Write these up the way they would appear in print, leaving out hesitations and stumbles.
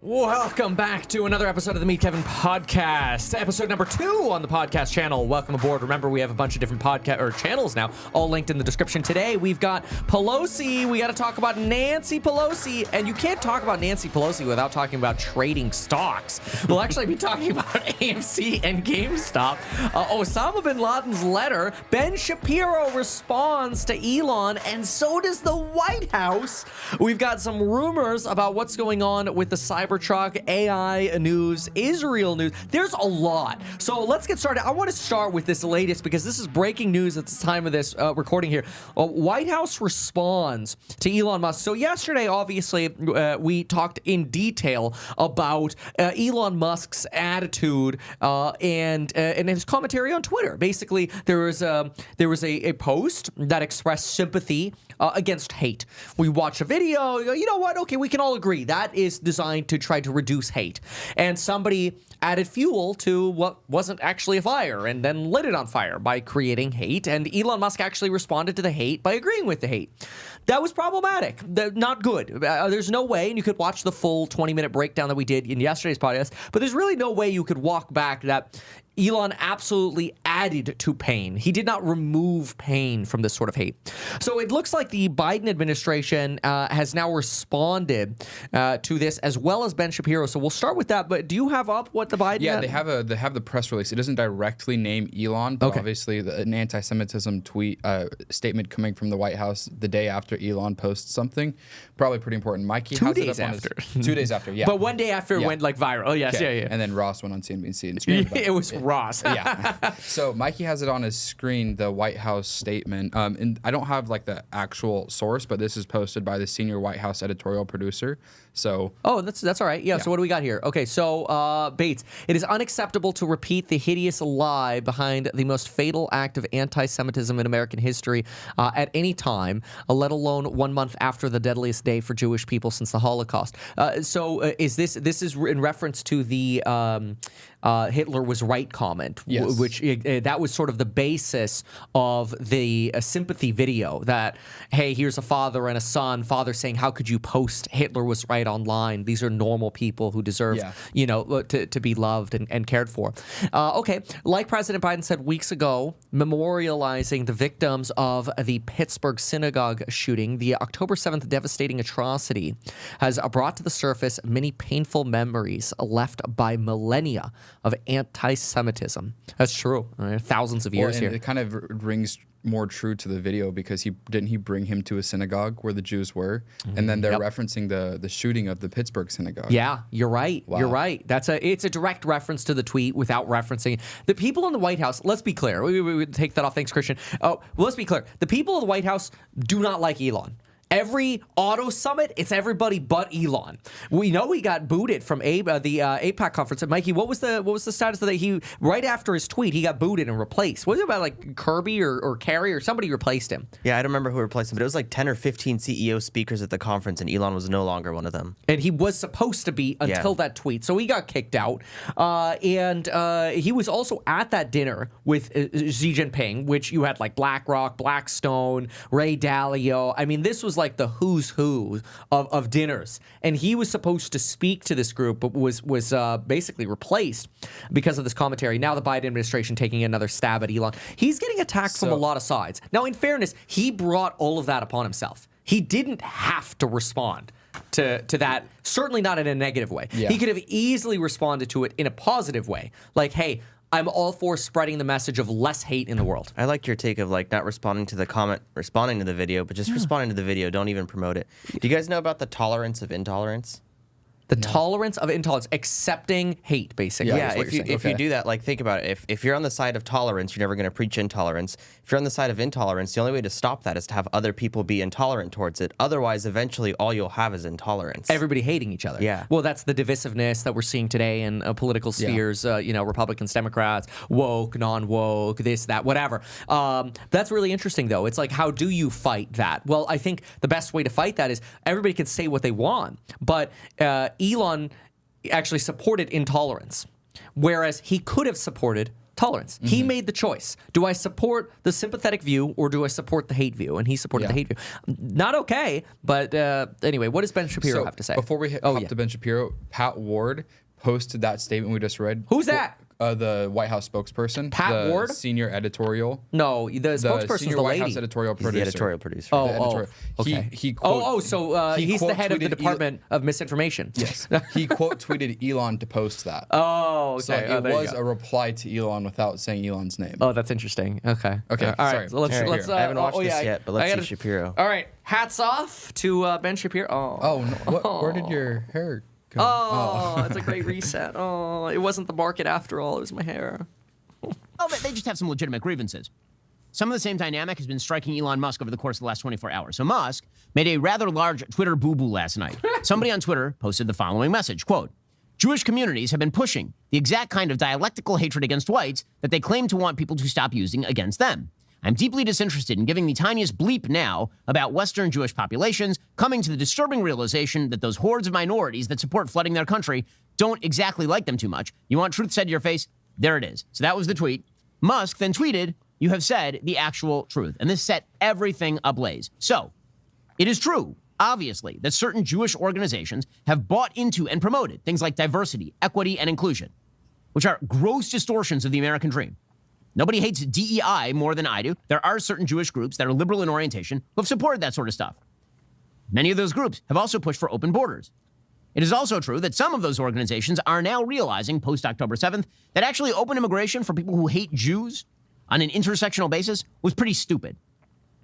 Welcome back to another episode of the Meet Kevin podcast, episode number 2 on the podcast channel. Welcome aboard. Remember, we have a bunch of different podcast or channels now, all linked in the description. Today, we've got Pelosi. We got to talk about Nancy Pelosi, and you can't talk about Nancy Pelosi without talking about trading stocks. We'll actually be talking about AMC and GameStop. Osama Bin Laden's letter. Ben Shapiro responds to Elon, and so does the White House. We've got some rumors about what's going on with the Cybertruck, AI news, Israel news. There's a lot. So let's get started. I want to start with this latest because this is breaking news at the time of this recording here. White House responds to Elon Musk. So yesterday, obviously, we talked in detail about Elon Musk's attitude and his commentary on Twitter. Basically, there was a post that expressed sympathy against hate. We watch a video, you know what? Okay, we can all agree that is designed to try to reduce hate. And somebody added fuel to what wasn't actually a fire and then lit it on fire by creating hate. And Elon Musk actually responded to the hate by agreeing with the hate. That was problematic. Not good. There's no way, and you could watch the full 20-minute breakdown that we did in yesterday's podcast, but there's really no way you could walk back that Elon absolutely added to pain. He did not remove pain from this sort of hate. So it looks like the Biden administration has now responded to this, as well as Ben Shapiro. So we'll start with that. But do you have up what the Biden? Yeah, they have the press release. It doesn't directly name Elon, but obviously an anti-Semitism tweet statement coming from the White House the day after Elon posts something, probably pretty important. Mikey, 2 days after. 2 days after, yeah. But 1 day after it went like viral. Oh yes, yeah. And then Ross went on CNBC and screamed about it was Ross. Yeah. So Mikey has it on his screen, the White House statement. And I don't have like the actual source, but this is posted by the senior White House editorial producer. So that's all right. Yeah. So what do we got here? Okay. So Bates, it is unacceptable to repeat the hideous lie behind the most fatal act of anti-Semitism in American history at any time, let alone 1 month after the deadliest day for Jewish people since the Holocaust. Is this is in reference to the Hitler was right comment, yes. Which that was sort of the basis of the sympathy video that, hey, here's a father and a son, father saying, how could you post Hitler was right online? These are normal people who deserve, to be loved and cared for. Okay, like President Biden said weeks ago, memorializing the victims of the Pittsburgh synagogue shooting, the October 7th devastating atrocity has brought to the surface many painful memories left by millennia of anti-Semitism. That's true. Thousands of years here. It kind of rings more true to the video because he bring him to a synagogue where the Jews were, and then they're referencing the shooting of the Pittsburgh synagogue. Yeah, you're right. Wow. You're right. It's a direct reference to the tweet without referencing the people in the White House. Let's be clear. We take that off. Thanks, Christian. Let's be clear. The people in the White House do not like Elon. Every auto summit, it's everybody but Elon. We know he got booted from the APAC conference. And Mikey, what was the status of that? He right after his tweet, he got booted and replaced. Was it about like Kirby or Kerry or somebody replaced him? Yeah, I don't remember who replaced him, but it was like 10 or 15 CEO speakers at the conference, and Elon was no longer one of them. And he was supposed to be until that tweet, so he got kicked out. And he was also at that dinner with Xi Jinping, which you had like BlackRock, Blackstone, Ray Dalio. I mean, this was like the who's who of dinners, and he was supposed to speak to this group, but was basically replaced because of this commentary. Now the Biden administration taking another stab at Elon. He's getting attacked from a lot of sides. Now, in fairness, he brought all of that upon himself. He didn't have to respond to that, certainly not in a negative way. Yeah. He could have easily responded to it in a positive way, like, hey, I'm all for spreading the message of less hate in the world. I like your take of like not responding to the comment, responding to the video, but just responding to the video. Don't even promote it. Do you guys know about the tolerance of intolerance? The tolerance of intolerance, accepting hate, basically. Yeah, if you do that, like think about it. If you're on the side of tolerance, you're never going to preach intolerance. If you're on the side of intolerance, the only way to stop that is to have other people be intolerant towards it. Otherwise, eventually, all you'll have is intolerance. Everybody hating each other. Yeah. Well, that's the divisiveness that we're seeing today in political spheres. Republicans, Democrats, woke, non-woke, this, that, whatever. That's really interesting, though. It's like, how do you fight that? Well, I think the best way to fight that is everybody can say what they want, but Elon actually supported intolerance, whereas he could have supported tolerance. He made the choice. Do I support the sympathetic view or do I support the hate view? And he supported the hate view. Not okay, but anyway, what does Ben Shapiro have to say? Before we hop to Ben Shapiro, Pat Ward posted that statement we just read. Who's that? The White House spokesperson. Pat Ward? Senior editorial. No, the spokesperson's senior the White lady. House editorial He's producer. the editorial producer. Okay. He's the head of the Department of Misinformation. Yes. He quote tweeted Elon to post that. Oh, okay. So it was a reply to Elon without saying Elon's name. Oh, that's interesting. Okay. Okay. All right. Sorry. So let's. I haven't watched this yet, but let's see Shapiro. All right. Hats off to Ben Shapiro. Oh, no. Where did your hair go? Oh, it's a great reset. Oh, it wasn't the market after all. It was my hair. Oh, they just have some legitimate grievances. Some of the same dynamic has been striking Elon Musk over the course of the last 24 hours. So Musk made a rather large Twitter boo-boo last night. Somebody on Twitter posted the following message, quote, Jewish communities have been pushing the exact kind of dialectical hatred against whites that they claim to want people to stop using against them. I'm deeply disinterested in giving the tiniest bleep now about Western Jewish populations, coming to the disturbing realization that those hordes of minorities that support flooding their country don't exactly like them too much. You want truth said to your face? There it is. So that was the tweet. Musk then tweeted, you have said the actual truth. And this set everything ablaze. So it is true, obviously, that certain Jewish organizations have bought into and promoted things like diversity, equity, and inclusion, which are gross distortions of the American dream. Nobody hates DEI more than I do. There are certain Jewish groups that are liberal in orientation who have supported that sort of stuff. Many of those groups have also pushed for open borders. It is also true that some of those organizations are now realizing, post-October 7th, that actually open immigration for people who hate Jews on an intersectional basis was pretty stupid.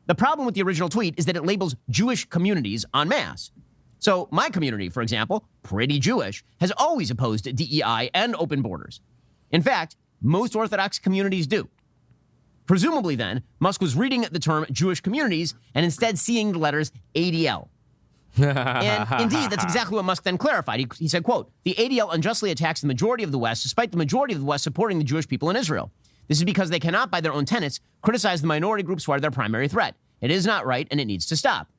The problem with the original tweet is that it labels Jewish communities en masse. So my community, for example, pretty Jewish, has always opposed DEI and open borders. In fact, most Orthodox communities do. Presumably then, Musk was reading the term Jewish communities and instead seeing the letters ADL. And indeed, that's exactly what Musk then clarified. He said, quote, the ADL unjustly attacks the majority of the West, despite the majority of the West supporting the Jewish people in Israel. This is because they cannot, by their own tenets, criticize the minority groups who are their primary threat. It is not right, and it needs to stop.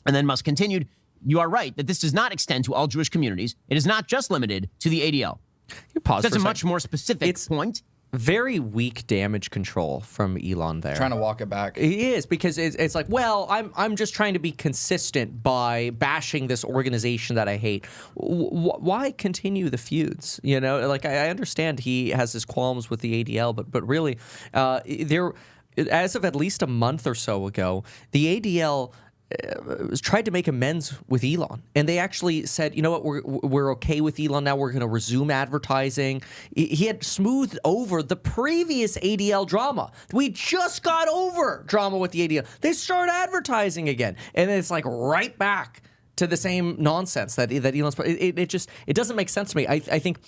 And then Musk continued, you are right that this does not extend to all Jewish communities. It is not just limited to the ADL. You pause That's for a a much second. more specific point. Very weak damage control from Elon there. Trying to walk it back. He is, because it's like, well, I'm just trying to be consistent by bashing this organization that I hate. Why continue the feuds? You know, like I understand he has his qualms with the ADL, but really, there, as of at least a month or so ago, the ADL tried to make amends with Elon, and they actually said, you know what, we're okay with Elon now. We're going to resume advertising. He had smoothed over the previous ADL drama. We just got over drama with the ADL. They start advertising again, and it's like right back to the same nonsense that Elon's. It doesn't make sense to me. I think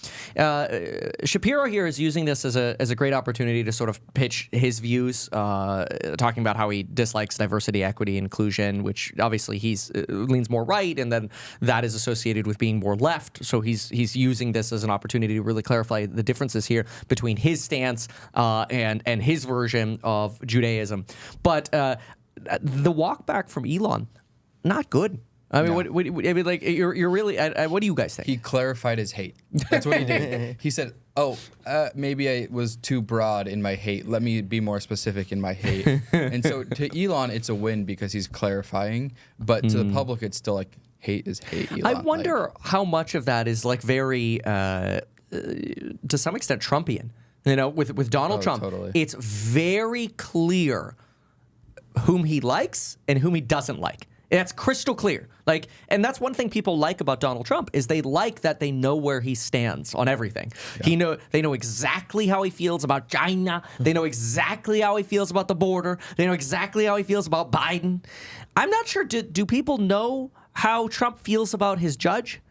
Shapiro here is using this as a great opportunity to sort of pitch his views, talking about how he dislikes diversity, equity, inclusion, which obviously he's leans more right, and then that is associated with being more left. So he's using this as an opportunity to really clarify the differences here between his stance and his version of Judaism. But the walk back from Elon, not good. I mean, I mean, like you're really. What do you guys think? He clarified his hate. That's what he did. He said, "Oh, maybe I was too broad in my hate. Let me be more specific in my hate." And so to Elon, it's a win because he's clarifying. But to the public, it's still like hate is hate. Elon. I wonder how much of that is like very, to some extent, Trumpian. You know, with Donald Trump, totally. It's very clear whom he likes and whom he doesn't like. That's crystal clear. Like, and that's one thing people like about Donald Trump is they like that they know where he stands on everything. Yeah. They know exactly how he feels about China. They know exactly how he feels about the border. They know exactly how he feels about Biden. I'm not sure. Do people know how Trump feels about his judge?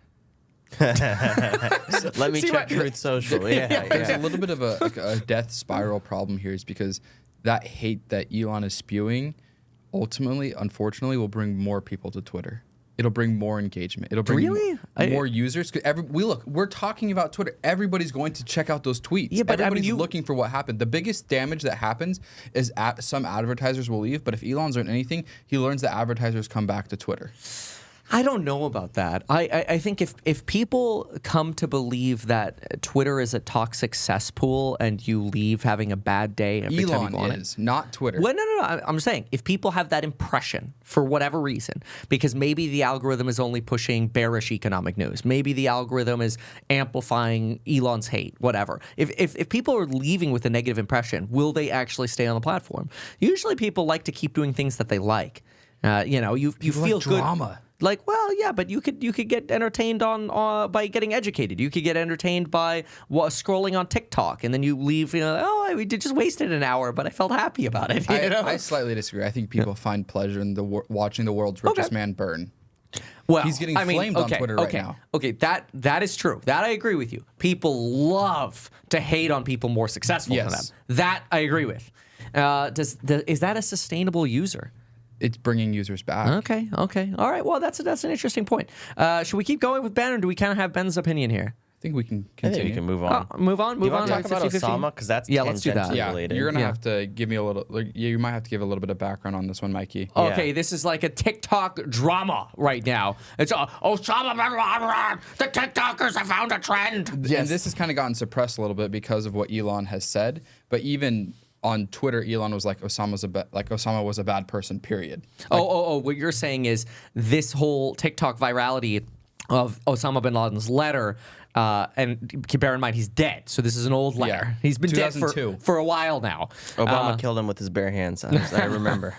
Let me check Truth Social. Yeah. There's a little bit of a death spiral problem here, is because that hate that Elon is spewing ultimately, unfortunately, will bring more people to Twitter. It'll bring more engagement. It'll bring more users. We're talking about Twitter. Everybody's going to check out those tweets. Yeah, but everybody's looking for what happened. The biggest damage that happens is some advertisers will leave. But if Elon's learned anything, he learns that advertisers come back to Twitter. I don't know about that. I think if people come to believe that Twitter is a toxic cesspool and you leave having a bad day every time you go on Elon is, not Twitter. Well, no. I'm saying if people have that impression for whatever reason, because maybe the algorithm is only pushing bearish economic news, maybe the algorithm is amplifying Elon's hate, whatever. If people are leaving with a negative impression, will they actually stay on the platform? Usually, people like to keep doing things that they like. You feel like good. drama. Like, well, yeah, but you could get entertained by getting educated. You could get entertained by scrolling on TikTok, and then you leave. We just wasted an hour, but I felt happy about it. I slightly disagree. I think people find pleasure in watching the world's richest man burn. Well, he's getting flamed on Twitter right now. Okay, that is true. That I agree with you. People love to hate on people more successful than them. That I agree with. Is that a sustainable user? It's bringing users back. Okay. All right. Well, that's an interesting point. Should we keep going with Ben, or do we kind of have Ben's opinion here? I think we can I continue. think we can move on. Move on. Do you want to talk about 50-50? Osama? Because that's let's do that. Yeah, related. you're gonna have to give me a little. You might have to give a little bit of background on this one, Mikey. Okay, this is like a TikTok drama right now. It's Osama Bin Laden. The TikTokers have found a trend. And this has kind of gotten suppressed a little bit because of what Elon has said. But even on Twitter, Elon was like Osama was a bad person. Period. What you're saying is this whole TikTok virality of Osama bin Laden's letter. And bear in mind, he's dead. So this is an old letter. Yeah. He's been dead 2002. for a while now. Obama killed him with his bare hands. I remember.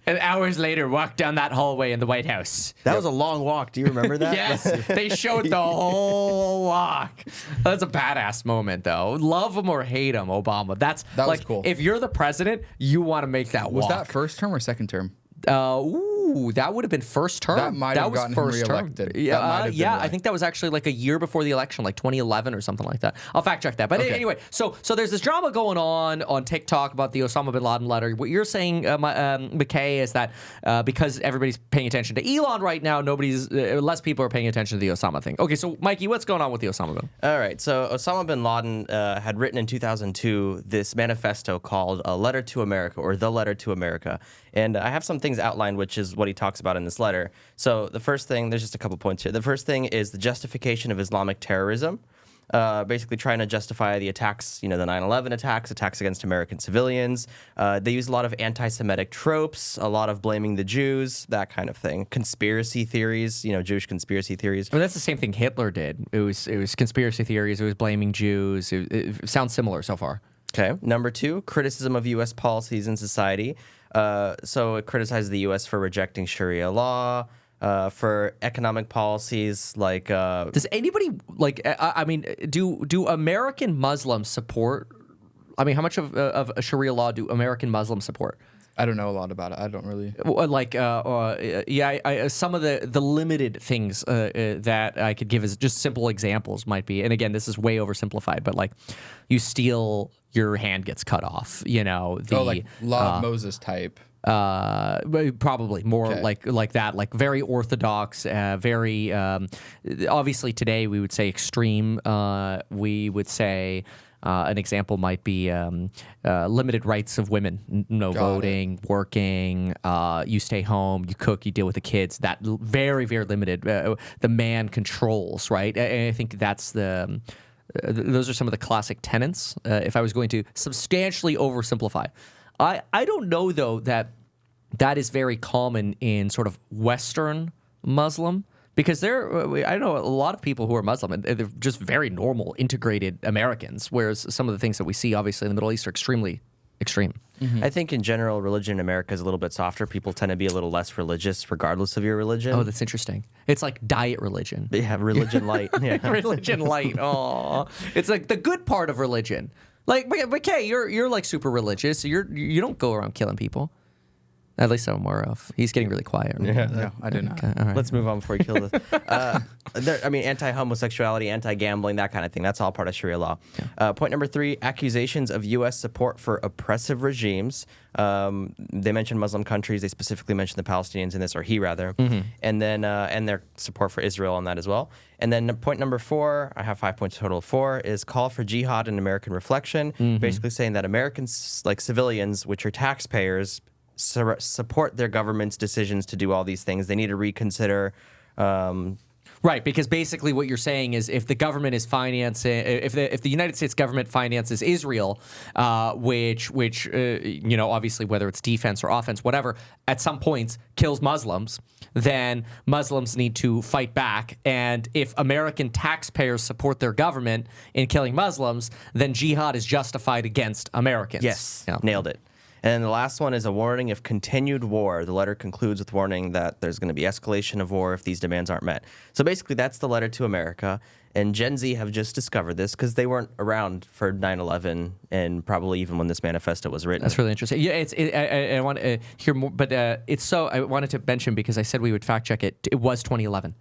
And hours later, walked down that hallway in the White House. That was a long walk. Do you remember that? Yes, they showed the whole walk. That's a badass moment, though. Love him or hate him, Obama. That was was cool. If you're the president, you want to make that walk. Was that first term or second term? That would have been first term. That might have gotten him reelected. Yeah, I think that was actually like a year before the election, like 2011 or something like that. I'll fact check that. But anyway, so there's this drama going on TikTok about the Osama bin Laden letter. What you're saying, McKay, is that because everybody's paying attention to Elon right now, less people are paying attention to the Osama thing. Okay, so Mikey, what's going on with the Osama bin? All right, so Osama bin Laden had written in 2002 this manifesto called A Letter to America, or The Letter to America. And I have some things outlined, which is what he talks about in this letter. So the first thing, there's just a couple points here. The first thing is the justification of Islamic terrorism, basically trying to justify the attacks, the 9/11 attacks against American civilians. They use a lot of anti-Semitic tropes, a lot of blaming the Jews, that kind of thing. Conspiracy theories, Jewish conspiracy theories. I mean, that's the same thing Hitler did. It was conspiracy theories. It was blaming Jews. It sounds similar so far. Okay. Number 2, criticism of U.S. policies in society. So it criticizes the U.S. for rejecting Sharia law, for economic policies like. Does anybody do American Muslims support? I mean, how much of Sharia law do American Muslims support? I don't know a lot about it. I don't really some of the limited things that I could give as just simple examples might be, and again, this is way oversimplified, but like you steal, your hand gets cut off. Like Law of Moses type. Probably more like that, like very orthodox, very obviously today we would say extreme. We would say. An example might be limited rights of women, voting, working, you stay home, you cook, you deal with the kids. That very, very limited. The man controls, right? And I think that's those are some of the classic tenets. If I was going to substantially oversimplify, I don't know though that is very common in sort of Western Muslim. Because I know a lot of people who are Muslim, and they're just very normal, integrated Americans, whereas some of the things that we see, obviously, in the Middle East are extremely extreme. I think in general, religion in America is a little bit softer. People tend to be a little less religious, regardless of your religion. Oh, that's interesting. It's like diet religion. Yeah, religion light. Yeah. Religion light. Oh, it's like the good part of religion. Like, McKay, you're like super religious. So you don't go around killing people. At least I'm aware of. He's getting really quiet. Yeah. No, I did not. Okay, all right. Let's move on before we kill this. Anti-homosexuality, anti-gambling, that kind of thing. That's all part of Sharia law. Yeah. Point number 3, accusations of U.S. support for oppressive regimes. They mentioned Muslim countries. They specifically mentioned the Palestinians in this, or he rather. Mm-hmm. And then and their support for Israel on that as well. And then point number 4, I have 5 points total of 4, is call for jihad and American reflection. Mm-hmm. Basically saying that Americans, like civilians, which are taxpayers, support their government's decisions to do all these things. They need to reconsider. Right, because basically what you're saying is if the government is financing, if the United States government finances Israel, which obviously whether it's defense or offense, whatever, at some points kills Muslims, then Muslims need to fight back. And if American taxpayers support their government in killing Muslims, then jihad is justified against Americans. Yes, Yeah. nailed it. And the last one is a warning of continued war. The letter concludes with warning that there's going to be escalation of war if these demands aren't met. So basically, that's the letter to America. And Gen Z have just discovered this because they weren't around for 9/11 and probably even when this manifesto was written. That's really interesting. Yeah, I want to hear more, but it's so I wanted to mention because I said we would fact check it. It was 2011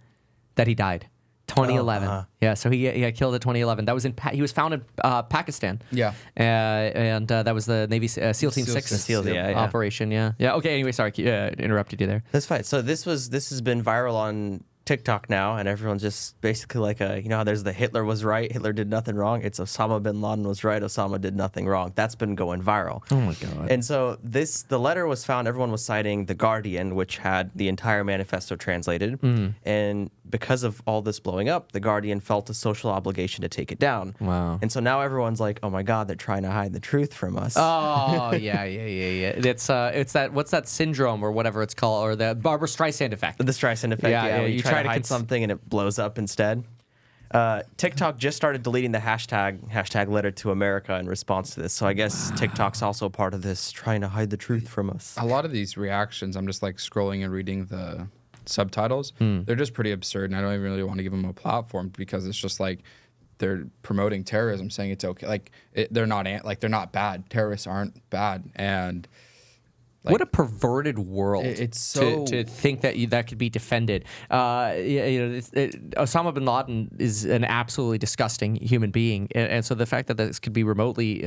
that he died. 2011. Yeah, so he got killed at 2011. That was he was found in Pakistan. Yeah. And that was the Navy SEAL Team 6 SEALs, yeah. operation. Yeah. Yeah. Okay. Anyway, sorry, interrupted you there. That's fine. So this has been viral on TikTok now, and everyone's just basically like how there's the Hitler was right, Hitler did nothing wrong. It's Osama Bin Laden was right, Osama did nothing wrong. That's been going viral. Oh my God. And so the letter was found, everyone was citing The Guardian, which had the entire manifesto translated. And because of all this blowing up, The Guardian felt a social obligation to take it down. Wow. And so now everyone's like, oh my God, they're trying to hide the truth from us. Oh yeah. It's that what's that syndrome or whatever it's called, or the Barbara Streisand effect. The Streisand effect, yeah. Yeah, You try to hide something and it blows up instead. TikTok just started deleting the hashtag letter to America in response to this. So I guess TikTok's also part of this, trying to hide the truth from us. A lot of these reactions, I'm just like scrolling and reading the subtitles. They're just pretty absurd, and I don't even really want to give them a platform because it's just like they're promoting terrorism, saying it's okay. Like they're not bad. Terrorists aren't bad, and what a perverted world! It's so to think that that could be defended. Osama bin Laden is an absolutely disgusting human being, and so the fact that this could be remotely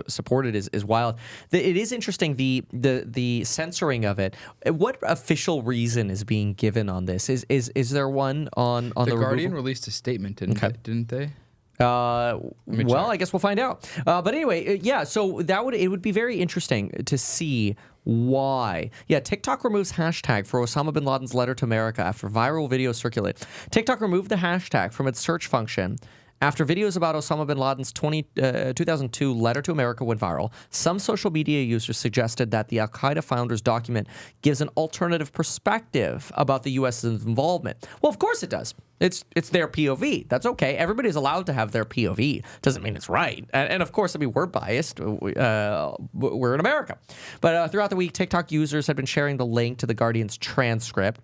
supported is wild. It is interesting the censoring of it. What official reason is being given on this? Is there one on the Guardian removal? released a statement, didn't they? Well, I guess we'll find out. But anyway, yeah. So it would be very interesting to see why. Yeah, TikTok removes hashtag for Osama bin Laden's letter to America after viral videos circulate. TikTok removed the hashtag from its search function after videos about Osama bin Laden's 2002 letter to America went viral. Some social media users suggested that the al-Qaeda founder's document gives an alternative perspective about the U.S.'s involvement. Well, of course it does. It's their POV. That's okay. Everybody's allowed to have their POV. Doesn't mean it's right. And of course, I mean, we're biased. We're in America. But throughout the week, TikTok users have been sharing the link to the Guardian's transcript,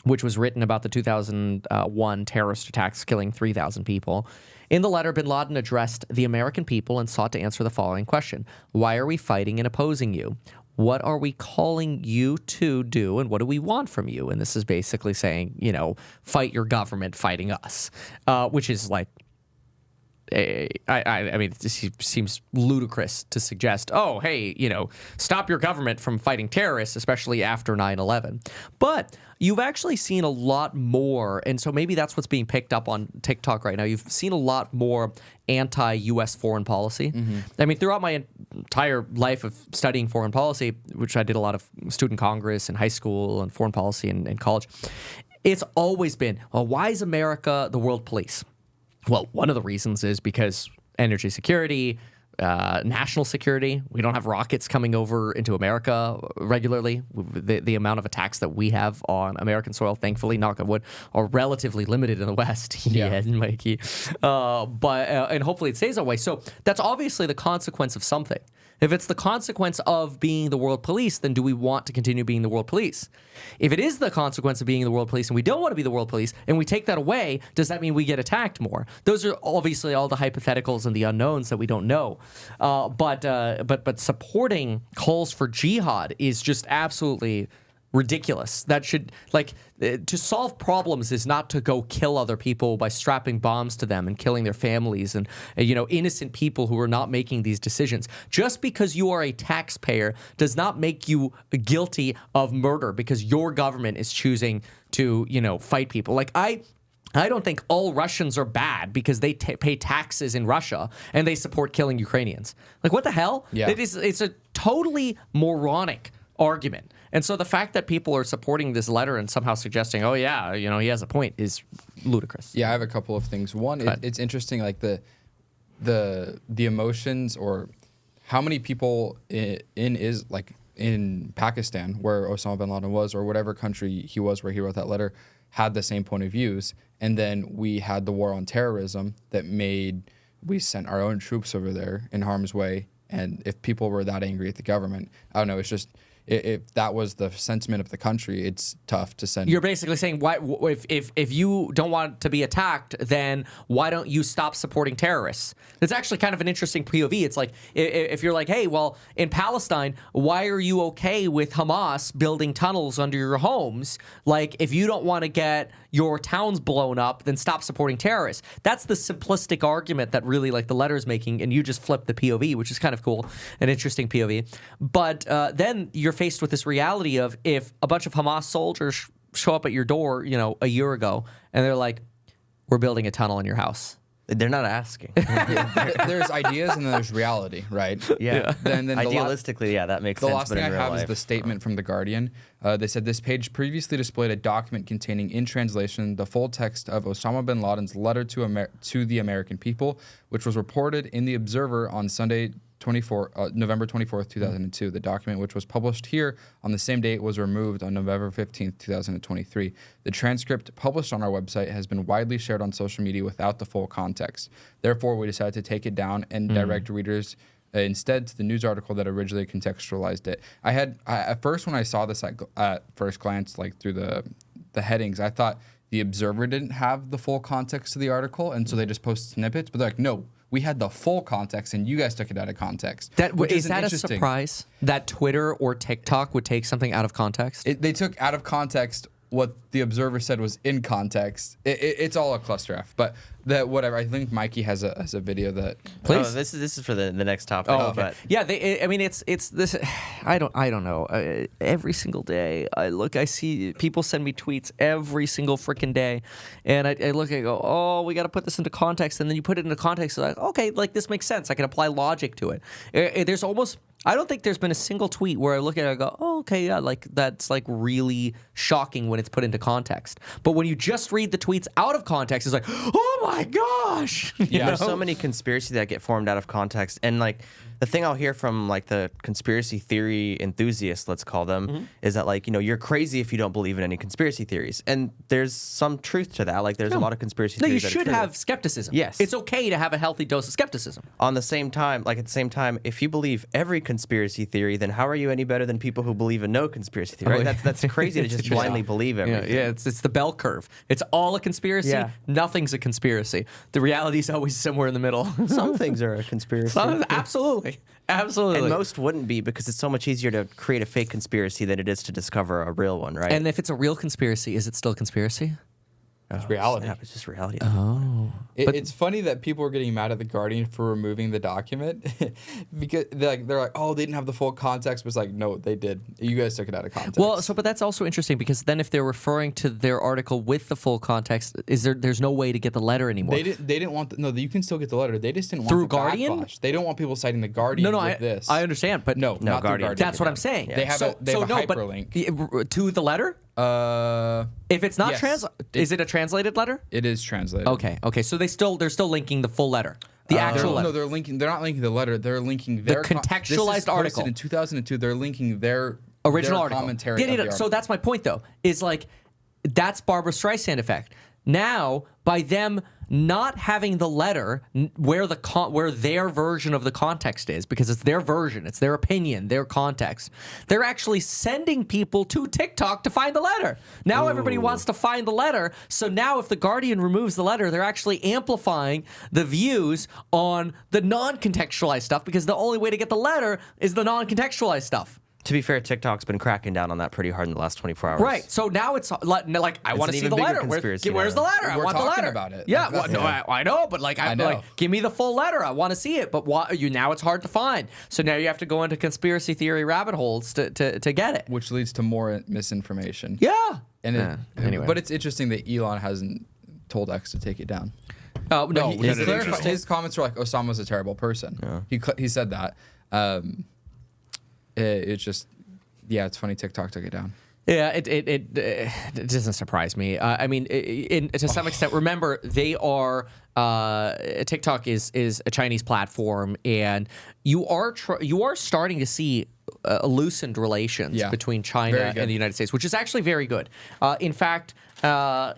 which was written about the 2001 terrorist attacks killing 3,000 people. In the letter, bin Laden addressed the American people and sought to answer the following question. Why are we fighting and opposing you? What are we calling you to do, and what do we want from you? And this is basically saying, fight your government fighting us, which is like, I mean, this seems ludicrous to suggest, oh, hey, stop your government from fighting terrorists, especially after 9/11. But you've actually seen a lot more, and so maybe that's what's being picked up on TikTok right now. You've seen a lot more anti-U.S. foreign policy. I mean, throughout my entire life of studying foreign policy, which I did a lot of student congress in high school and foreign policy in college, it's always been, well, why is America the world police? Well, one of the reasons is because energy security, national security. We don't have rockets coming over into America regularly. The amount of attacks that we have on American soil, thankfully, knock on wood, are relatively limited in the West. Yeah, Mikey. And hopefully it stays that way. So that's obviously the consequence of something. If it's the consequence of being the world police, then do we want to continue being the world police? If it is the consequence of being the world police and we don't want to be the world police and we take that away, does that mean we get attacked more? Those are obviously all the hypotheticals and the unknowns that we don't know. But supporting calls for jihad is just absolutely ridiculous. That should, to solve problems is not to go kill other people by strapping bombs to them and killing their families and, innocent people who are not making these decisions. Just because you are a taxpayer does not make you guilty of murder because your government is choosing to, fight people. I don't think all Russians are bad because they pay taxes in Russia and they support killing Ukrainians. Like, what the hell? Yeah. It's a totally moronic argument. And so the fact that people are supporting this letter and somehow suggesting, oh, yeah, you know, he has a point is ludicrous. Yeah, I have a couple of things. One, it's interesting, like the emotions or how many people in Pakistan, where Osama bin Laden was, or whatever country he was where he wrote that letter, had the same point of views. And then we had the war on terrorism that we sent our own troops over there in harm's way. And if people were that angry at the government, I don't know, it's just, if that was the sentiment of the country, it's tough to send. You're basically saying, why, if you don't want to be attacked, then why don't you stop supporting terrorists? It's actually kind of an interesting POV. It's like, if you're like, hey, well, in Palestine, why are you okay with Hamas building tunnels under your homes? Like, if you don't want to get your towns blown up, then stop supporting terrorists. That's the simplistic argument that really, like, the letter's making, and you just flip the POV, which is kind of cool, an interesting POV. But then you're faced with this reality of, if a bunch of Hamas soldiers show up at your door, you know, a year ago, and they're like, we're building a tunnel in your house. They're not asking. There's ideas and then there's reality, right? Yeah. Then Idealistically, yeah, that makes the sense. last thing I have is the statement from The Guardian. They said this page previously displayed a document containing, in translation, the full text of Osama bin Laden's letter to the American people, which was reported in The Observer on Sunday, November 24th, 2002. The document, which was published here on the same date, was removed on November 15th, 2023. The transcript published on our website has been widely shared on social media without the full context. Therefore, we decided to take it down and direct readers instead to the news article that originally contextualized it. At first, when I saw this at first glance, like through the headings, I thought The Observer didn't have the full context of the article, and so they just posted snippets. But they're like, no, we had the full context, and you guys took it out of context. Is that a surprise that Twitter or TikTok would take something out of context? They took out of context what The Observer said was in context. It's all a cluster F. But whatever. I think Mikey has a video that. Please. Oh, this is for the next topic. Oh, okay. But Yeah, I mean, it's this. I don't know. Every single day, I see people send me tweets every single freaking day, and I look, I go, oh, we got to put this into context, and then you put it into context, like, okay, like this makes sense. I can apply logic to it. There's almost. I don't think there's been a single tweet where I look at it and go, oh, okay, yeah, like that's like really shocking when it's put into context. But when you just read the tweets out of context, it's like, oh my gosh. yeah, there's so many conspiracies that get formed out of context, and like the thing I'll hear from like the conspiracy theory enthusiasts, let's call them, is that like, you know, you're crazy if you don't believe in any conspiracy theories, and there's some truth to that. Like there's a lot of conspiracy theories. You should have skepticism. Yes, it's okay to have a healthy dose of skepticism. At the same time, if you believe every conspiracy theory, then how are you any better than people who believe in no conspiracy theory? Right? That's crazy to just blindly believe everything. Yeah, it's the bell curve. It's all a conspiracy. Yeah. Nothing's a conspiracy. The reality is always somewhere in the middle. Some things are a conspiracy. Absolutely. And most wouldn't be, because it's so much easier to create a fake conspiracy than it is to discover a real one, right? And if it's a real conspiracy, is it still a conspiracy? It's reality. It's just reality. Oh. It's funny that people are getting mad at The Guardian for removing the document because they're like, oh, they didn't have the full context. But it's like, no, they did. You guys took it out of context. Well, but that's also interesting, because then if they're referring to their article with the full context, there's no way to get the letter anymore. They didn't want you can still get the letter. They just didn't want Through the Guardian? backlash. They don't want people citing The Guardian with this. I understand, but no, not Guardian. Guardian. That's what I'm saying. They have a hyperlink. To the letter? If it's not yes. is it a translated letter? It is translated. Okay. So they're still linking the full letter, the actual letter. No, they're not linking the letter. They're linking their contextualized this is article in 2002. They're linking their original their article. Commentary. Yeah. Of the article. So that's my point, though. Is like that's Barbara Streisand effect. Now, by them not having the letter where their version of the context is, because it's their version, it's their opinion, their context, they're actually sending people to TikTok to find the letter. Now everybody wants to find the letter. So now if The Guardian removes the letter, they're actually amplifying the views on the non-contextualized stuff, because the only way to get the letter is the non-contextualized stuff. To be fair, TikTok's been cracking down on that pretty hard in the last 24 hours. Right. So now it's like I want to see the letter. Where's the letter? We're I want the talking letter. about it. Yeah. Like, No, I know, but I know. Like, give me the full letter. I want to see it. But now it's hard to find. So now you have to go into conspiracy theory rabbit holes to get it. Which leads to more misinformation. Yeah. And anyway, but it's interesting that Elon hasn't told X to take it down. Oh no, His comments were like, Osama's a terrible person. Yeah. He said that. It's just, yeah, it's funny. TikTok took it down. Yeah, it doesn't surprise me. I mean, to some extent, remember they are TikTok is a Chinese platform, and you are starting to see loosened relations between China and the United States, which is actually very good. In fact, I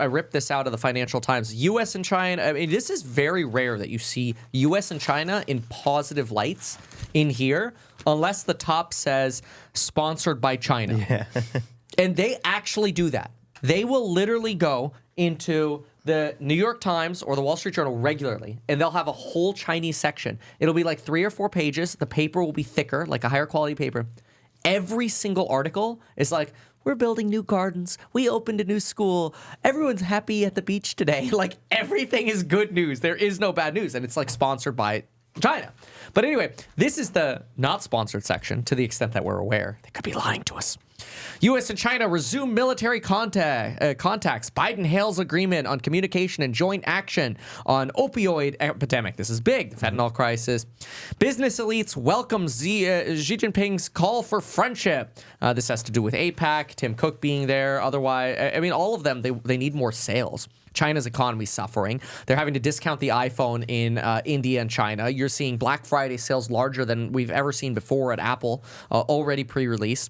ripped this out of the Financial Times. U.S. and China. I mean, this is very rare that you see U.S. and China in positive lights in here, unless the top says sponsored by China. Yeah. And they actually do that. They will literally go into the New York Times or the Wall Street Journal regularly, and they'll have a whole Chinese section. It'll be like 3 or 4 pages. The paper will be thicker, like a higher quality paper. Every single article is like, we're building new gardens. We opened a new school. Everyone's happy at the beach today. Like, everything is good news. There is no bad news. And it's like sponsored by China. But anyway, this is the not sponsored section, to the extent that we're aware. They could be lying to us. U.S. and China resume military contacts. Biden hails agreement on communication and joint action on opioid epidemic. This is big. The fentanyl crisis. Business elites welcome Xi Jinping's call for friendship. This has to do with APAC, Tim Cook being there. Otherwise, I mean, all of them, they need more sales. China's economy suffering. They're having to discount the iPhone in India and China. You're seeing Black Friday sales larger than we've ever seen before at Apple, already pre-release.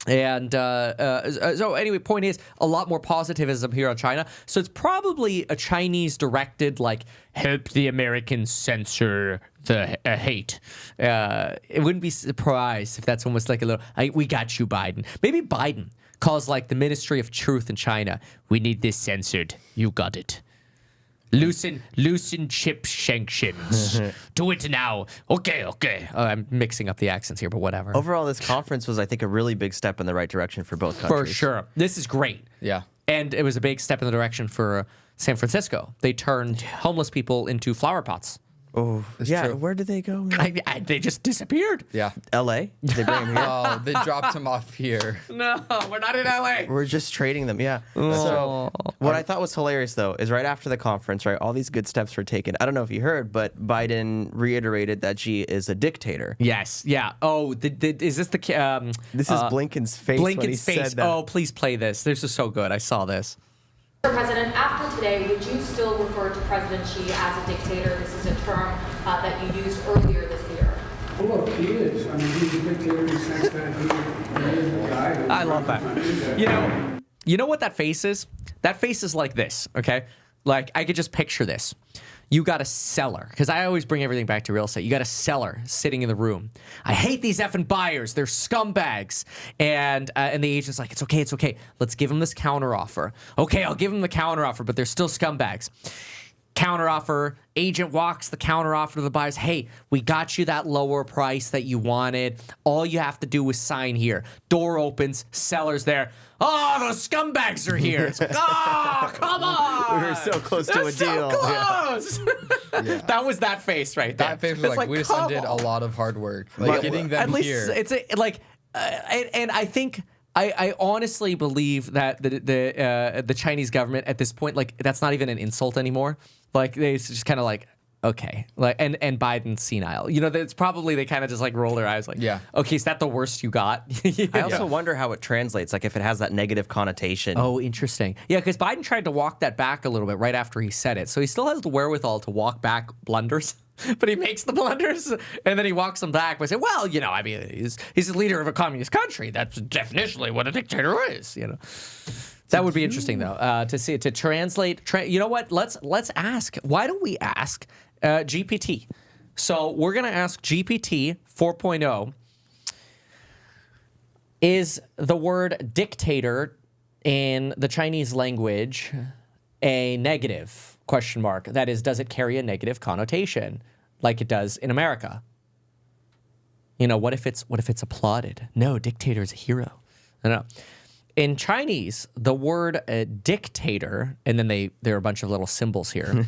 And so anyway, point is a lot more positivism here on China. So it's probably a Chinese directed, like, help the Americans censor the hate. It wouldn't be surprised if that's almost like a little, we got you, Biden. Maybe Biden calls like the Ministry of Truth in China. We need this censored. You got it. Loosen chip sanctions. Do it now. Okay. I'm mixing up the accents here, but whatever. Overall, this conference was, I think, a really big step in the right direction for both countries. For sure. This is great. Yeah. And it was a big step in the direction for San Francisco. They turned homeless people into flower pots. Oh, yeah. True. Where did they go? They just disappeared. Yeah. L.A.? Did they bring them here? Oh, they dropped him off here. No, we're not in LA. We're just trading them, yeah. Oh. So what I thought was hilarious, though, is right after the conference, right, all these good steps were taken. I don't know if you heard, but Biden reiterated that Xi is a dictator. Yes, yeah. Oh, is this the... This is Blinken's face when he Blinken's face. said that. Oh, please play this. This is so good. I saw this. Mr. President, after today, would you still refer to President Xi as a dictator? This is a term that you used earlier this year. Well, look, he is. I mean, he's a dictator in the sense that he is the guy. I love that. You know what that face is? That face is like this, okay? Like, I could just picture this. You got a seller, because I always bring everything back to real estate. You got a seller sitting in the room. I hate these effing buyers. They're scumbags. And the agent's like, it's okay. Let's give them this counteroffer. Okay, I'll give them the counteroffer, but they're still scumbags. Counteroffer, agent walks the counteroffer to the buyers. Hey, we got you that lower price that you wanted. All you have to do is sign here. Door opens, seller's there. Oh, those scumbags are here. It's like, oh, come on. We were so close to a deal. So close. Yeah. That was that face right there. That face was like, we just undid a lot of hard work. Like, getting them at least here. It's like, and I think I honestly believe that the Chinese government at this point, like, that's not even an insult anymore. Like, it's just kind of like, okay, like, and Biden's senile. You know, it's probably they kind of just like roll their eyes, like, yeah, okay, is that the worst you got? I also wonder how it translates, like if it has that negative connotation. Oh, interesting. Yeah, because Biden tried to walk that back a little bit right after he said it, so he still has the wherewithal to walk back blunders. But he makes the blunders, and then he walks them back by saying, well, you know, I mean, he's the leader of a communist country. That's definitionally what a dictator is, you know. That would be interesting, though, to translate. You know what? Let's ask. Why don't we ask GPT? So we're going to ask GPT 4.0, is the word dictator in the Chinese language a negative ? That is, does it carry a negative connotation like it does in America? You know, what if it's applauded? No, dictator is a hero. I don't know. In Chinese, the word dictator, and then there are a bunch of little symbols here,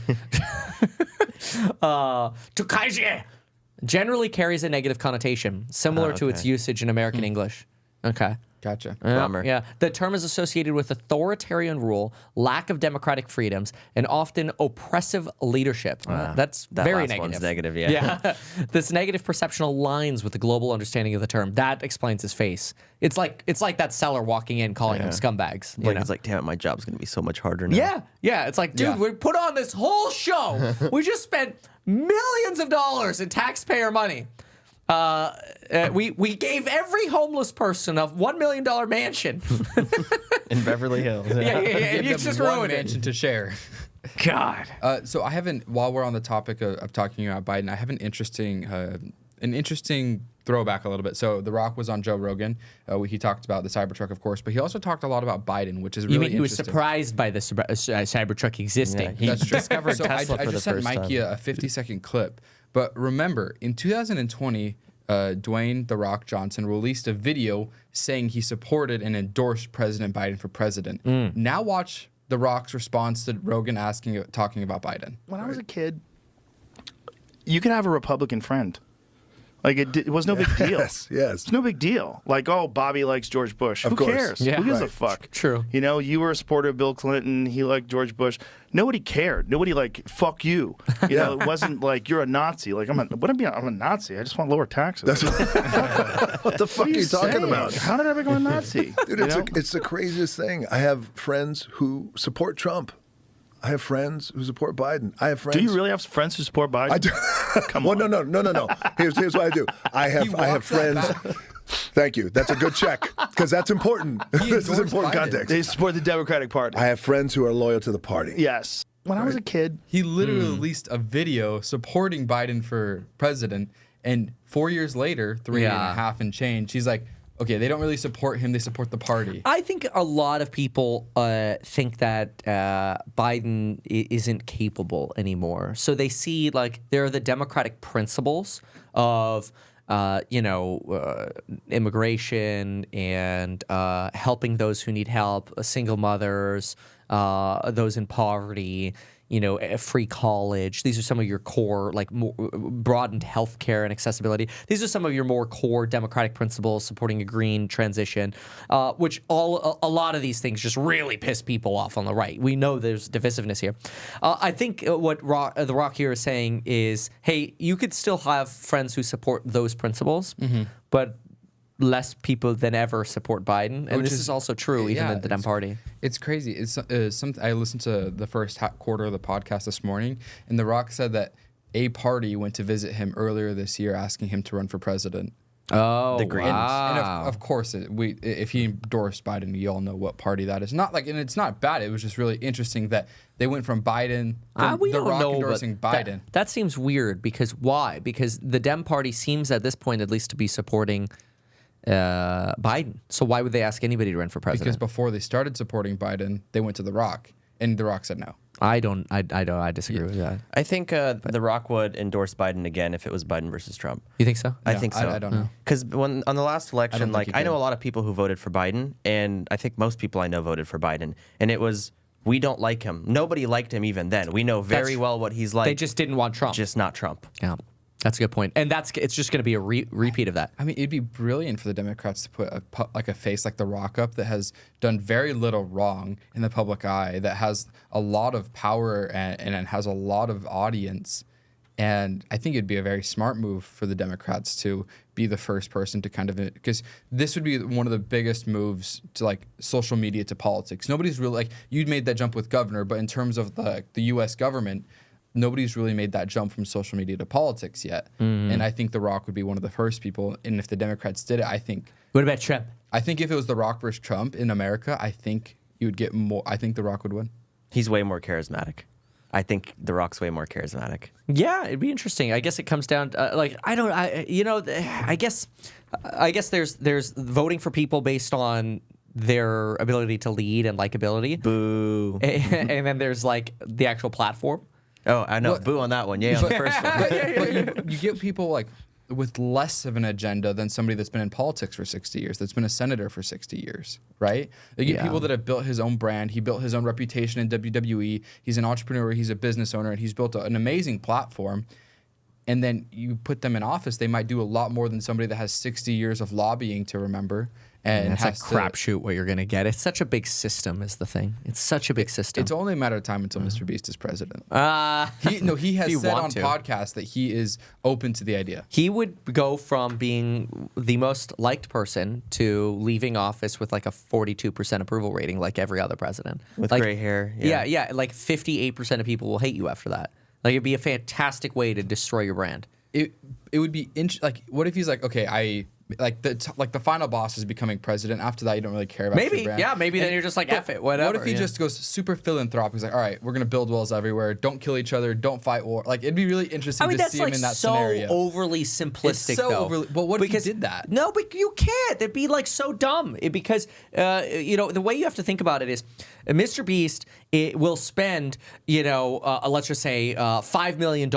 generally carries a negative connotation, similar to its usage in American English. Okay. Gotcha. Bummer. Yeah, the term is associated with authoritarian rule, lack of democratic freedoms, and often oppressive leadership. That's That very last negative. one's negative, yeah. Yeah, this negative perception aligns with the global understanding of the term. That explains his face. It's like that seller walking in calling them scumbags. You Like, know? it's like, damn it, my job's gonna be so much harder now. Yeah. It's like, dude, Yeah. we put on this whole show. We just spent millions of dollars in taxpayer money. We gave every homeless person a $1 million mansion. In Beverly Hills. And you Give just them one ruined it. mansion to share. God. So I haven't. While we're on the topic of talking about Biden, I have an interesting throwback a little bit. So The Rock was on Joe Rogan. He talked about the Cybertruck, of course, but he also talked a lot about Biden, which is really You mean he was interesting. surprised by the Cybertruck existing? He That's true. discovered So Tesla I for the just sent first Mikey time. a 50-second clip. But remember, in 2020, Dwayne "The Rock" Johnson released a video saying he supported and endorsed President Biden for president. Now watch The Rock's response to Rogan talking about Biden. When I was a kid, you could have a Republican friend. Like it was no big deal. Yes. It's no big deal. Like, oh, Bobby likes George Bush. Of Who course. cares? Yeah. Who gives a Right. fuck? True. You know, you were a supporter of Bill Clinton. He liked George Bush. Nobody cared. Nobody like fuck you. You know, it wasn't like you're a Nazi. Like I'm a Nazi. I just want lower taxes. What the fuck are you talking saying? about? How did I become a Nazi? Dude, You it's, know? it's the craziest thing. I have friends who support Trump. I have friends who support Biden. I have friends. Do you really have friends who support Biden? I do. Come well, on. no. Here's what I do. I have walks that friends. Thank you. That's a good check because that's important. This is endorsed important Biden. context. They support the Democratic Party. I have friends who are loyal to the party. Yes. When I was a kid, He literally released a video supporting Biden for president, and 4 years later, three and Yeah. a half and change, he's like, okay, they don't really support him, they support the party. I think a lot of people think that Biden isn't capable anymore. So they see like there are the democratic principles of immigration and helping those who need help, single mothers, those in poverty, free college. These are some of your core, like more broadened healthcare and accessibility. These are some of your more core democratic principles supporting a green transition, which a lot of these things just really piss people off on the right. We know there's divisiveness here. I think what The Rock here is saying is, hey, you could still have friends who support those principles, but less people than ever support Biden, and Which this is also true even in the Dem Party. It's crazy. It's I listened to the first quarter of the podcast this morning, and The Rock said that a party went to visit him earlier this year, asking him to run for president. Oh, The Greens. And of course, if he endorsed Biden, you all know what party that is. Not like, and it's not bad. It was just really interesting that they went from Biden, We The don't Rock know, endorsing but Biden. That seems weird because why? Because the Dem Party seems at this point at least to be supporting Biden. So why would they ask anybody to run for Because president? before they started supporting Biden, they went to The Rock, and The Rock said no. I disagree with that. I think The Rock would endorse Biden again if it was Biden versus Trump. You think so? I think so. I don't know. Because on the last election, think he I know did. a lot of people who voted for Biden, and I think most people I know voted for Biden. And it was, we don't like him. Nobody liked him even then. We know very well what he's like. They just didn't want Trump. Just not Trump. Yeah, that's a good point. And it's just going to be a repeat of that. I mean, it'd be brilliant for the Democrats to put a face like The Rock up that has done very little wrong in the public eye, that has a lot of power and has a lot of audience. And I think it'd be a very smart move for the Democrats to be the first person to kind of, because this would be one of the biggest moves to like social media to politics. Nobody's really like, you'd made that jump with governor, but in terms of the U.S. government, nobody's really made that jump from social media to politics yet. And I think The Rock would be one of the first people. And if the Democrats did it, I think What about Trump? if it was The Rock versus Trump in America, I think you would get more. I think The Rock would win. He's way more charismatic. I think The Rock's way more charismatic. Yeah, it'd be interesting. I guess it comes down to, I guess there's voting for people based on their ability to lead and likability. Boo. And then there's like the actual platform. Oh, I know. Boo on that one. Yeah, on the first one. But you get people like with less of an agenda than somebody that's been in politics for 60 years, that's been a senator for 60 years, right? You get people that have built his own brand. He built his own reputation in WWE. He's an entrepreneur. He's a business owner, and he's built an amazing platform. And then you put them in office, they might do a lot more than somebody that has 60 years of lobbying to remember. and It's a has to- crapshoot what you're going to get. It's such a big system is the thing. It's such a big system. It's only a matter of time until Mr. Beast is president. He if you has said want on to. podcasts that he is open to the idea. He would go from being the most liked person to leaving office with like a 42% approval rating, like every other president. With like, gray hair. Yeah, like 58% of people will hate you after that. Like it'd be a fantastic way to destroy your brand. It would be like, what if he's like, okay, the final boss is becoming president. After that, you don't really care about your brand. Maybe then you're just like, F it, whatever. What if he just goes super philanthropic? He's like, all right, we're gonna build walls everywhere. Don't kill each other. Don't fight war. Like it'd be really interesting to that's see him like in that so scenario. overly simplistic, It's so though. overly- but what if he did that? No, but you can't. It'd be like so dumb. Because the way you have to think about it is, Mr. Beast will spend let's just say $5 million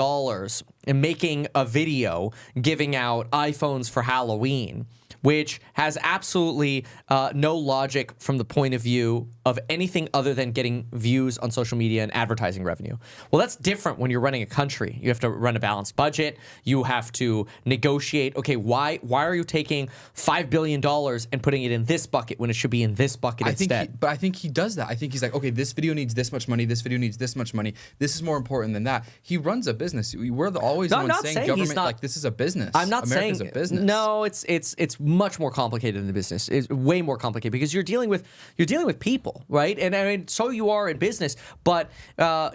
in making a video giving out iPhones for Halloween, which has absolutely no logic from the point of view of anything other than getting views on social media and advertising revenue. Well, that's different when you're running a country. You have to run a balanced budget. You have to negotiate. Okay, why are you taking $5 billion and putting it in this bucket when it should be in this bucket instead? But I think he does that. I think he's like, okay, this video needs this much money. This video needs this much money. This is more important than that. He runs a business. We're always the ones saying government, like, this is a business. I'm not America's saying a business. No, it's much more complicated than the business. It's way more complicated because you're dealing with people, right? And I mean, so you are in business, but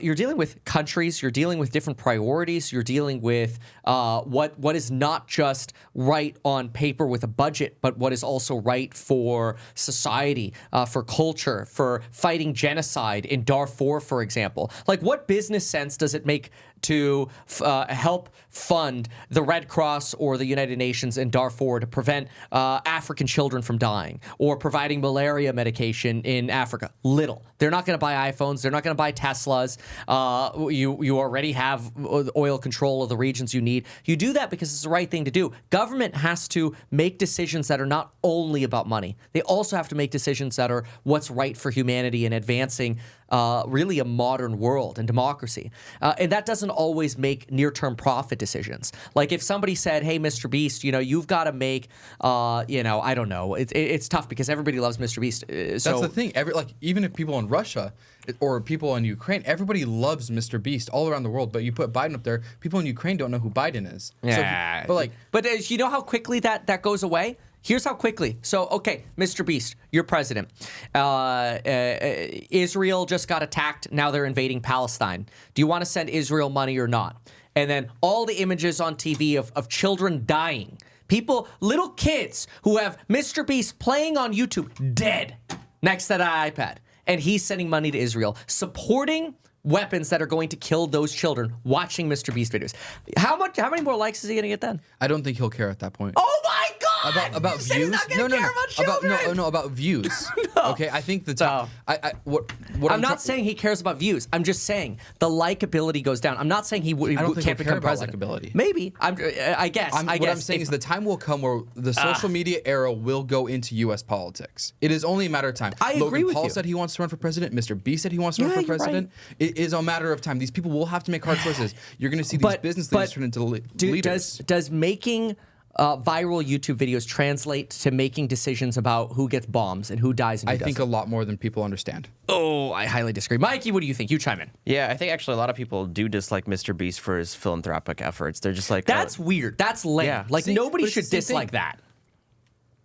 you're dealing with countries. You're dealing with different priorities. You're dealing with what is not just right on paper with a budget, but what is also right for society, for culture, for fighting genocide in Darfur, for example. Like, what business sense does it make to help fund the Red Cross or the United Nations in Darfur to prevent African children from dying, or providing malaria medication in Africa? Little. They're not going to buy iPhones. They're not going to buy Teslas. You already have oil control of the regions you need. You do that because it's the right thing to do. Government has to make decisions that are not only about money. They also have to make decisions that are what's right for humanity and advancing really a modern world and democracy. And that doesn't always make near-term profit decisions. Like if somebody said, hey, Mr. Beast, you've got to make, I don't know. It's tough because everybody loves Mr. Beast. That's the thing. Even if people in Russia or people in Ukraine, everybody loves Mr. Beast all around the world. But you put Biden up there, people in Ukraine don't know who Biden is. Yeah. So, but you know how quickly that goes away? Here's how quickly. So, okay, Mr. Beast, you're president. Israel just got attacked. Now they're invading Palestine. Do you want to send Israel money or not? And then all the images on TV of children dying. People, little kids who have Mr. Beast playing on YouTube, dead next to the iPad. And he's sending money to Israel, supporting weapons that are going to kill those children, watching Mr. Beast videos. How many more likes is he going to get then? I don't think he'll care at that point. Oh my God! About You said views? he's not gonna care about children. About views. No. Okay, I think the top. What I'm not saying he cares about views. I'm just saying the likability goes down. I'm not saying he I don't think can't he'll care become about president. likability. Maybe. I guess. What I'm saying is the time will come where the social media era will go into U.S. politics. It is only a matter of time. I agree Logan with Paul you. said he wants to run for president. Mr. B said he wants to run for you're president. It is a matter of time. These people will have to make hard choices. You're going to see these business leaders turn into leaders. Does making viral YouTube videos translate to making decisions about who gets bombs and who dies and who I think a doesn't? lot more than people understand. Oh, I highly disagree. Mikey, what do you think? You chime in. Yeah, I think actually a lot of people do dislike Mr. Beast for his philanthropic efforts. They're just like, That's weird. That's lame. Yeah. Like See, nobody but it's should the same dislike thing. that.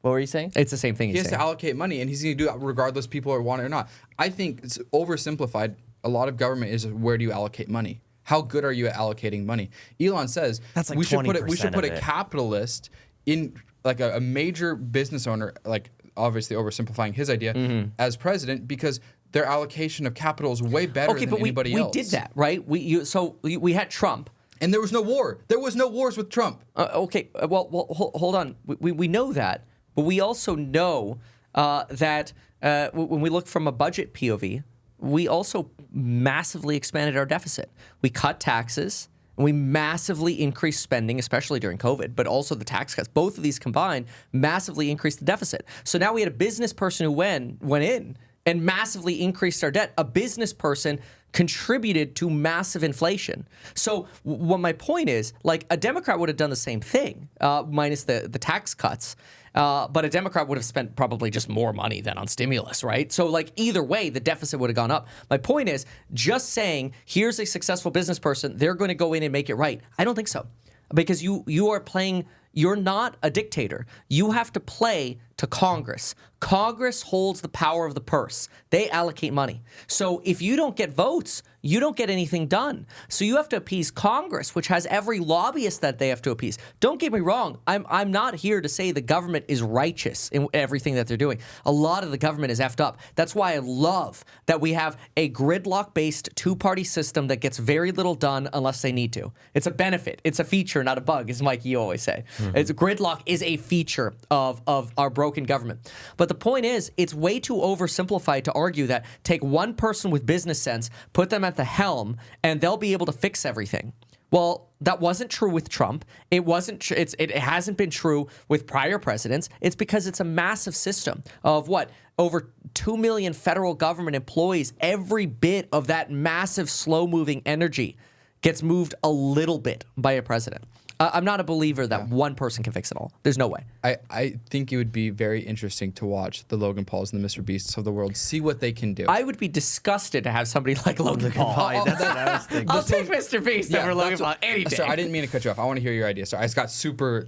What were you saying? It's the same thing. He has to allocate money, and he's going to do it regardless people are want it or not. I think it's oversimplified. A lot of government is where do you allocate money? How good are you at allocating money? Elon says That's like we should put 20% a of it. capitalist in like a major business owner, like obviously oversimplifying his idea as president, because their allocation of capital is way better than anybody else. we did that, right? We had Trump. And there was no war. There was no wars with Trump. Hold on. We know that, but we also know that when we look from a budget POV, we also massively expanded our deficit. We cut taxes, and we massively increased spending, especially during COVID, but also the tax cuts. Both of these combined massively increased the deficit. So now we had a business person who went in and massively increased our debt. A business person contributed to massive inflation. So what my point is, like, a Democrat would have done the same thing, minus the tax cuts. But a Democrat would have spent probably just more money than on stimulus, right? So, like, either way, the deficit would have gone up. My point is, just saying, here's a successful business person, they're going to go in and make it right. I don't think so. Because you are playing, you're not a dictator. You have to play to Congress. Congress holds the power of the purse. They allocate money. So if you don't get votes, you don't get anything done. So you have to appease Congress, which has every lobbyist that they have to appease. Don't get me wrong. I'm not here to say the government is righteous in everything that they're doing. A lot of the government is effed up. That's why I love that we have a gridlock-based two-party system that gets very little done unless they need to. It's a benefit. It's a feature, not a bug, as Mike, you always say. Gridlock is a feature of our broken government. But the point is, it's way too oversimplified to argue that take one person with business sense, put them at the helm, and they'll be able to fix everything. Well, that wasn't true with Trump. It wasn't. It hasn't been true with prior presidents. It's because it's a massive system of what? Over 2 million federal government employees. Every bit of that massive, slow-moving energy gets moved a little bit by a president. I'm not a believer that one person can fix it all. There's no way. I think it would be very interesting to watch the Logan Pauls and the MrBeasts of the world, see what they can do. I would be disgusted to have somebody like Logan Paul. That's what I was thinking. I'll take MrBeast over Logan Paul any day. Sorry, I didn't mean to cut you off. I want to hear your idea. Sorry, I just got super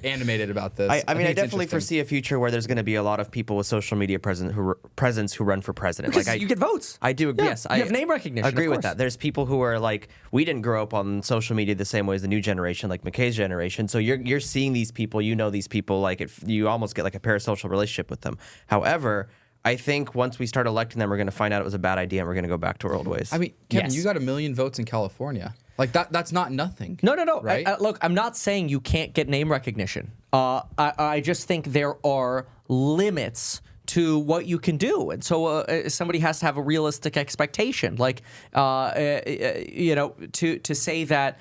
animated about this. I mean, I think it's definitely interesting. foresee a future where there's going to be a lot of people with social media presence who run for president. Because you get votes. I do. Yeah, Yes, you have name recognition. Agree of with course. that. There's people who are like, we didn't grow up on social media the same way as the new generation, like McKay's generation. So you're seeing these people, you know these people, like you almost get like a parasocial relationship with them. However, I think once we start electing them, we're going to find out it was a bad idea and we're going to go back to our old ways. I mean, Kevin, Yes. you got 1 million votes in California. Like that's not nothing. No. Right? Look, I'm not saying you can't get name recognition. I just think there are limits to what you can do, and so somebody has to have a realistic expectation. Like, to say that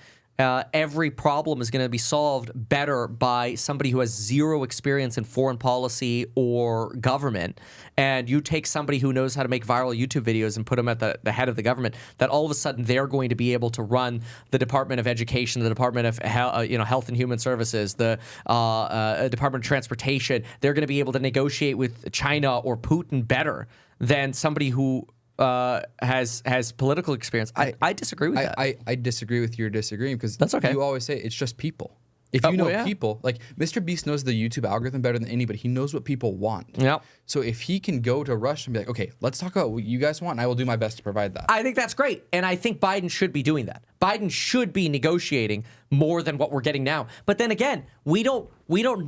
every problem is going to be solved better by somebody who has zero experience in foreign policy or government, and you take somebody who knows how to make viral YouTube videos and put them at the head of the government, that all of a sudden they're going to be able to run the Department of Education, the Department of Health and Human Services, the Department of Transportation. They're going to be able to negotiate with China or Putin better than somebody who has political experience. I disagree with that. I disagree with your disagreeing because That's okay. You always say it's just people. If you know well, yeah. people, like MrBeast knows the YouTube algorithm better than anybody. He knows what people want. Yep. So if he can go to Russia and be like, okay, let's talk about what you guys want, and I will do my best to provide that. I think that's great, and I think Biden should be doing that. Biden should be negotiating more than what we're getting now. But then again, we don't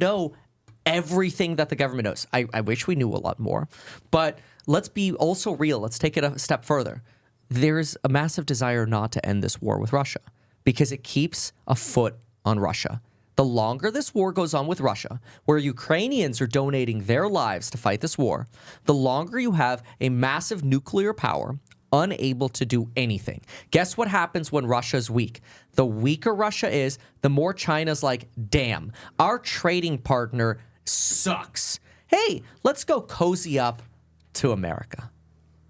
know everything that the government knows. I wish we knew a lot more, but let's be also real. Let's take it a step further. There's a massive desire not to end this war with Russia because it keeps a foot on Russia. The longer this war goes on with Russia, where Ukrainians are donating their lives to fight this war, the longer you have a massive nuclear power unable to do anything. Guess what happens when Russia's weak? The weaker Russia is, the more China's like, damn, our trading partner sucks. Hey, let's go cozy up to America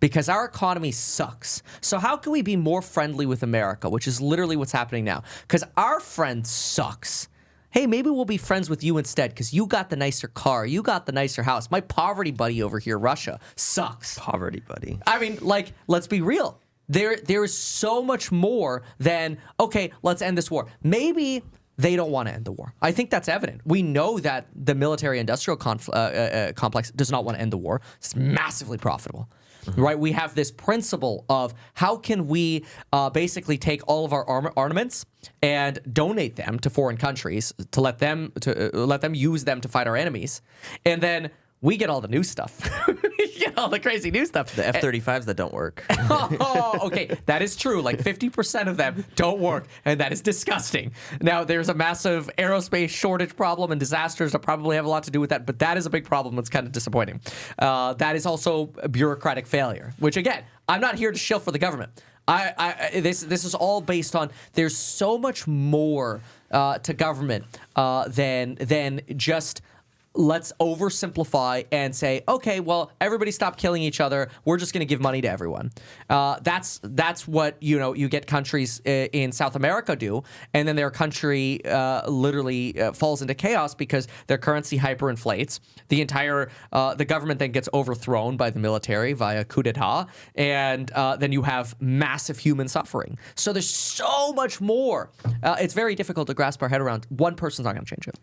because our economy sucks. So how can we be more friendly with America, which is literally what's happening now? Because our friend sucks. Hey, maybe we'll be friends with you instead because you got the nicer car. You got the nicer house. My poverty buddy over here, Russia, sucks. Poverty buddy. I mean, like, let's be real. There is so much more than, okay, let's end this war. Maybe they don't want to end the war. I think that's evident. We know that the military-industrial complex does not want to end the war. It's massively profitable. Right? We have this principle of how can we basically take all of our armaments and donate them to foreign countries to let them use them to fight our enemies, and then we get all the new stuff. All the crazy new stuff. The F-35s that don't work. Oh, okay. That is true. Like 50% of them don't work, and that is disgusting. Now, there's a massive aerospace shortage problem and disasters that probably have a lot to do with that, but that is a big problem. It's kind of disappointing. That is also a bureaucratic failure, which, again, I'm not here to shill for the government. This is all based on there's so much more to government than just let's oversimplify and say, okay, well, everybody stop killing each other. We're just going to give money to everyone. That's what you get countries in South America do, and then their country literally falls into chaos because their currency hyperinflates. The government then gets overthrown by the military via coup d'état, and then you have massive human suffering. So there's so much more. It's very difficult to grasp our head around. One person's not going to change it.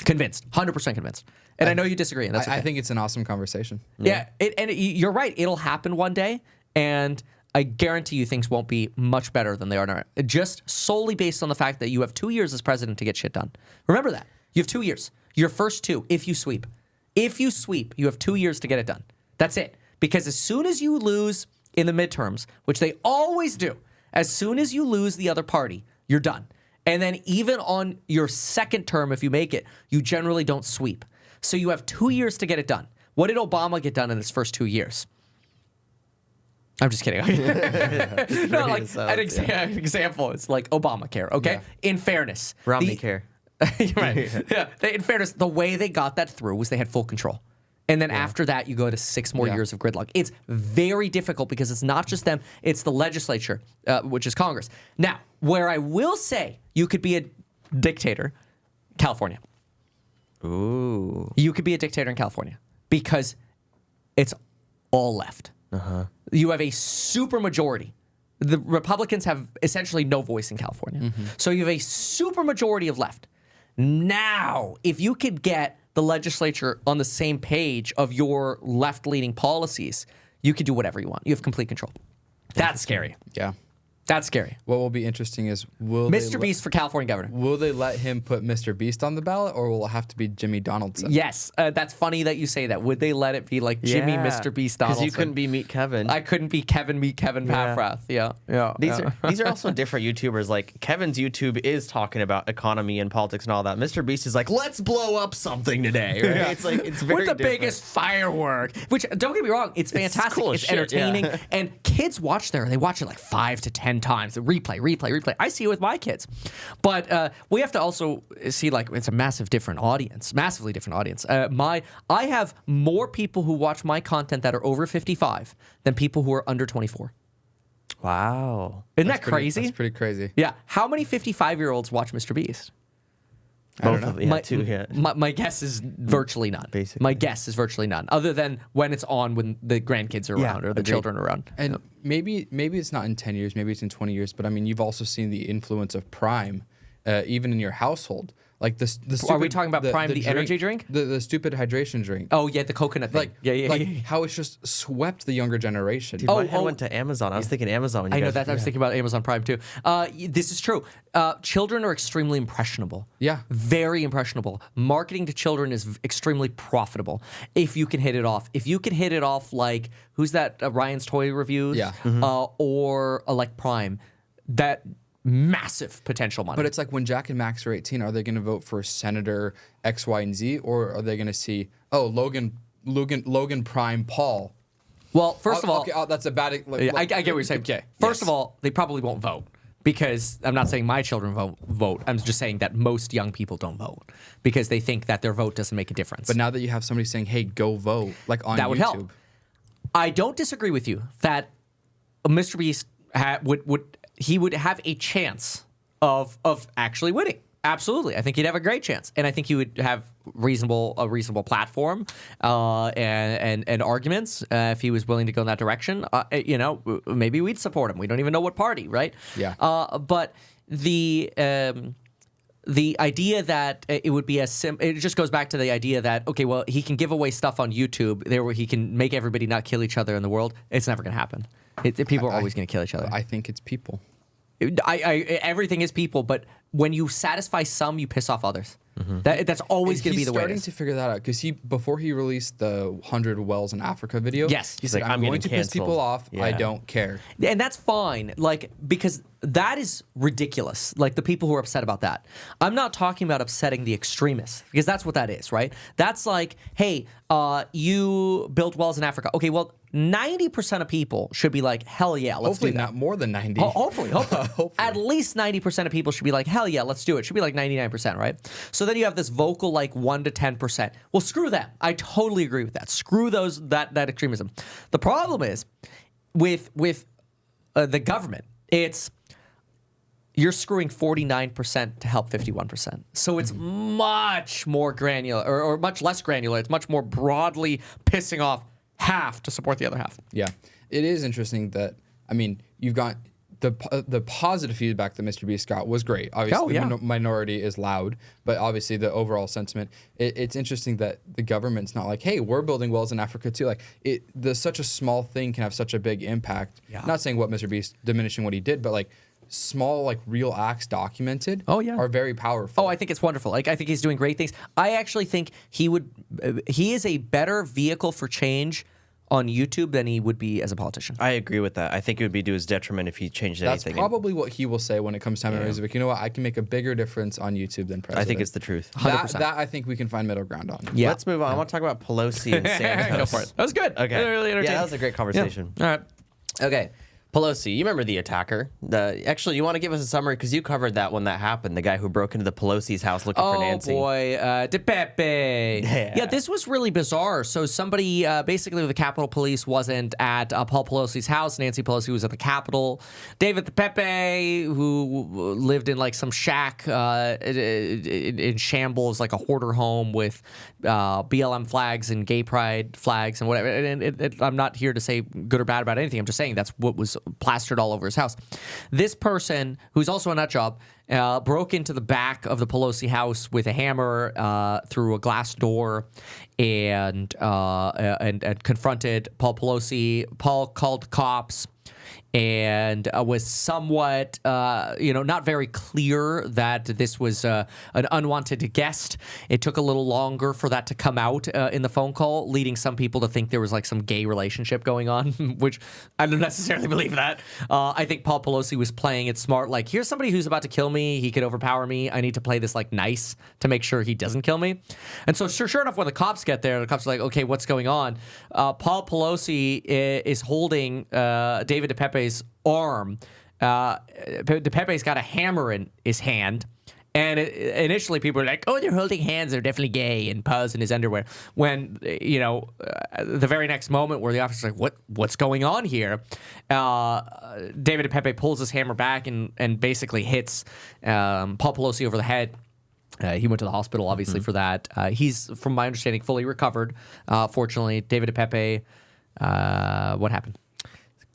Convinced, 100% convinced. And I know you disagree, and that's okay. I think it's an awesome conversation. Yeah, you're right. It'll happen one day, and I guarantee you things won't be much better than they are now. Just solely based on the fact that you have 2 years as president to get shit done. Remember that. You have 2 years. Your first 2, if you sweep. If you sweep, you have 2 years to get it done. That's it. Because as soon as you lose in the midterms, which they always do, as soon as you lose the other party, you're done. And then even on your second term, if you make it, you generally don't sweep. So you have 2 years to get it done. What did Obama get done in his first 2 years? I'm just kidding. No, like an example. It's like Obamacare, okay? Yeah. In fairness. Romney care. Right. Yeah. In fairness, the way they got that through was they had full control. And then after that, you go to 6 more years of gridlock. It's very difficult because it's not just them, it's the legislature, which is Congress. Now, where I will say you could be a dictator, California. Ooh. You could be a dictator in California because it's all left. You have a super majority. The Republicans have essentially no voice in California. So you have a super majority of left. Now, if you could get the legislature on the same page of your left-leaning policies, you could do whatever you want. You have complete control. That's scary. Yeah. That's scary. What will be interesting is MrBeast for California governor. Will they let him put MrBeast on the ballot, or will it have to be Jimmy Donaldson? Yes, that's funny that you say that. Would they let it be like Jimmy MrBeast Donaldson? Because you couldn't be Meet Kevin. I couldn't be Kevin Meet Kevin Paffrath. Yeah. These are also different YouTubers. Like Kevin's YouTube is talking about economy and politics and all that. MrBeast is like, let's blow up something today. Right? It's like it's very with the different. biggest firework. Which don't get me wrong, it's fantastic. cool It's as shit, entertaining, yeah. and kids watch there. They watch it like 5 to 10 times. Replay. I see it with my kids, but we have to also see like it's a massively different audience. I have more people who watch my content that are over 55 than people who are under 24. Wow. Isn't that crazy? That's pretty crazy. Yeah. How many 55-year-olds watch MrBeast? Both of them, yeah, My guess is virtually none. Basically. My guess is virtually none, other than when it's on when the grandkids are around or the children are around. And maybe it's not in 10 years, maybe it's in 20 years, but I mean, you've also seen the influence of Prime, even in your household. Like the stupid, are we talking about Prime, the energy drink? The stupid hydration drink. Oh yeah, the coconut thing. Like how it's just swept the younger generation. Dude, my head went to Amazon. I was thinking Amazon. When you I know guys, that. I was thinking about Amazon Prime too. This is true. Children are extremely impressionable. Yeah. Very impressionable. Marketing to children is extremely profitable if you can hit it off. If you can hit it off like, who's that, Ryan's Toy Reviews? Yeah. Or like Prime. That massive potential money. But it's like when Jack and Max are 18, are they going to vote for Senator X, Y, and Z, or are they going to see, Logan Prime Paul? Well, first of all, okay, that's a bad. I get what you're saying. Okay. First of all, they probably won't vote because I'm not saying my children vote. I'm just saying that most young people don't vote because they think that their vote doesn't make a difference. But now that you have somebody saying, "Hey, go vote," like on that would YouTube, help. I don't disagree with you that MrBeast would have a chance of actually winning. Absolutely, I think he'd have a great chance, and I think he would have a reasonable platform and arguments if he was willing to go in that direction. Maybe we'd support him. We don't even know what party, right? Yeah. But the idea that it would be it just goes back to the idea that, okay, well, he can give away stuff on YouTube there where he can make everybody not kill each other in the world. It's never going to happen. People are always going to kill each other. I think it's people. Everything is people, but when you satisfy some, you piss off others. That's always going to be the way it is. He's starting to figure that out because before he released the 100 wells in Africa video, yes, he's like, I'm going to piss people off. Yeah. I don't care. And that's fine, because that is ridiculous. Like the people who are upset about that. I'm not talking about upsetting the extremists because that's what that is, right? That's like, hey, you built wells in Africa. Okay, well, 90% of people should be like, hell yeah, let's hopefully do that. Not more than 90. Hopefully. At least 90% of people should be like, hell hell yeah, let's do it. Should be like 99%, right? So then you have this vocal like 1 to 10%. Well, screw them. I totally agree with that. Screw that extremism. The problem is with the government, you're screwing 49% to help 51%. So it's much more granular or much less granular. It's much more broadly pissing off half to support the other half. Yeah. It is interesting that, I mean, you've got the positive feedback that MrBeast got was great. Obviously, the minority is loud, but obviously the overall sentiment, it's interesting that the government's not like, hey, we're building walls in Africa too. Like, such a small thing can have such a big impact. Yeah. Not saying what MrBeast, diminishing what he did, but like, small like real acts documented are very powerful. Oh, I think it's wonderful. Like I think he's doing great things. I actually think he is a better vehicle for change on YouTube than he would be as a politician. I agree with that. I think it would be to his detriment if he changed anything. That's probably what he will say when it comes time to music. You know what? I can make a bigger difference on YouTube than president. I think it's the truth. That I think we can find middle ground on. Yeah. Let's move on. I want to talk about Pelosi and Santos. Go for it. That was good. Okay. Really entertaining. Yeah, that was a great conversation. Yeah. All right. Okay. Pelosi, you remember the attacker? Actually, you want to give us a summary because you covered that when that happened. The guy who broke into the Pelosi's house looking for Nancy. Oh boy, DePepe. Yeah, this was really bizarre. So somebody, basically the Capitol Police wasn't at Paul Pelosi's house. Nancy Pelosi was at the Capitol. David DePepe, who lived in like some shack in shambles, like a hoarder home with BLM flags and gay pride flags and whatever. And I'm not here to say good or bad about anything. I'm just saying that's what was plastered all over his house. This person, who's also a nut job, broke into the back of the Pelosi house with a hammer through a glass door and confronted Paul Pelosi. Paul called cops and was somewhat, not very clear that this was an unwanted guest. It took a little longer for that to come out in the phone call, leading some people to think there was like some gay relationship going on, which I don't necessarily believe that. I think Paul Pelosi was playing it smart. Like, here's somebody who's about to kill me. He could overpower me. I need to play this like nice to make sure he doesn't kill me. And so sure enough, when the cops get there, the cops are like, okay, what's going on? Paul Pelosi is holding David DePepe's arm. DePepe's got a hammer in his hand. And initially people were like, oh, they're holding hands. They're definitely gay, and Paul's in his underwear. When, the very next moment where the officer's like, what's going on here? David DePepe pulls his hammer back and basically hits Paul Pelosi over the head. He went to the hospital, obviously, for that. He's, from my understanding, fully recovered. Fortunately, David DePepe, what happened?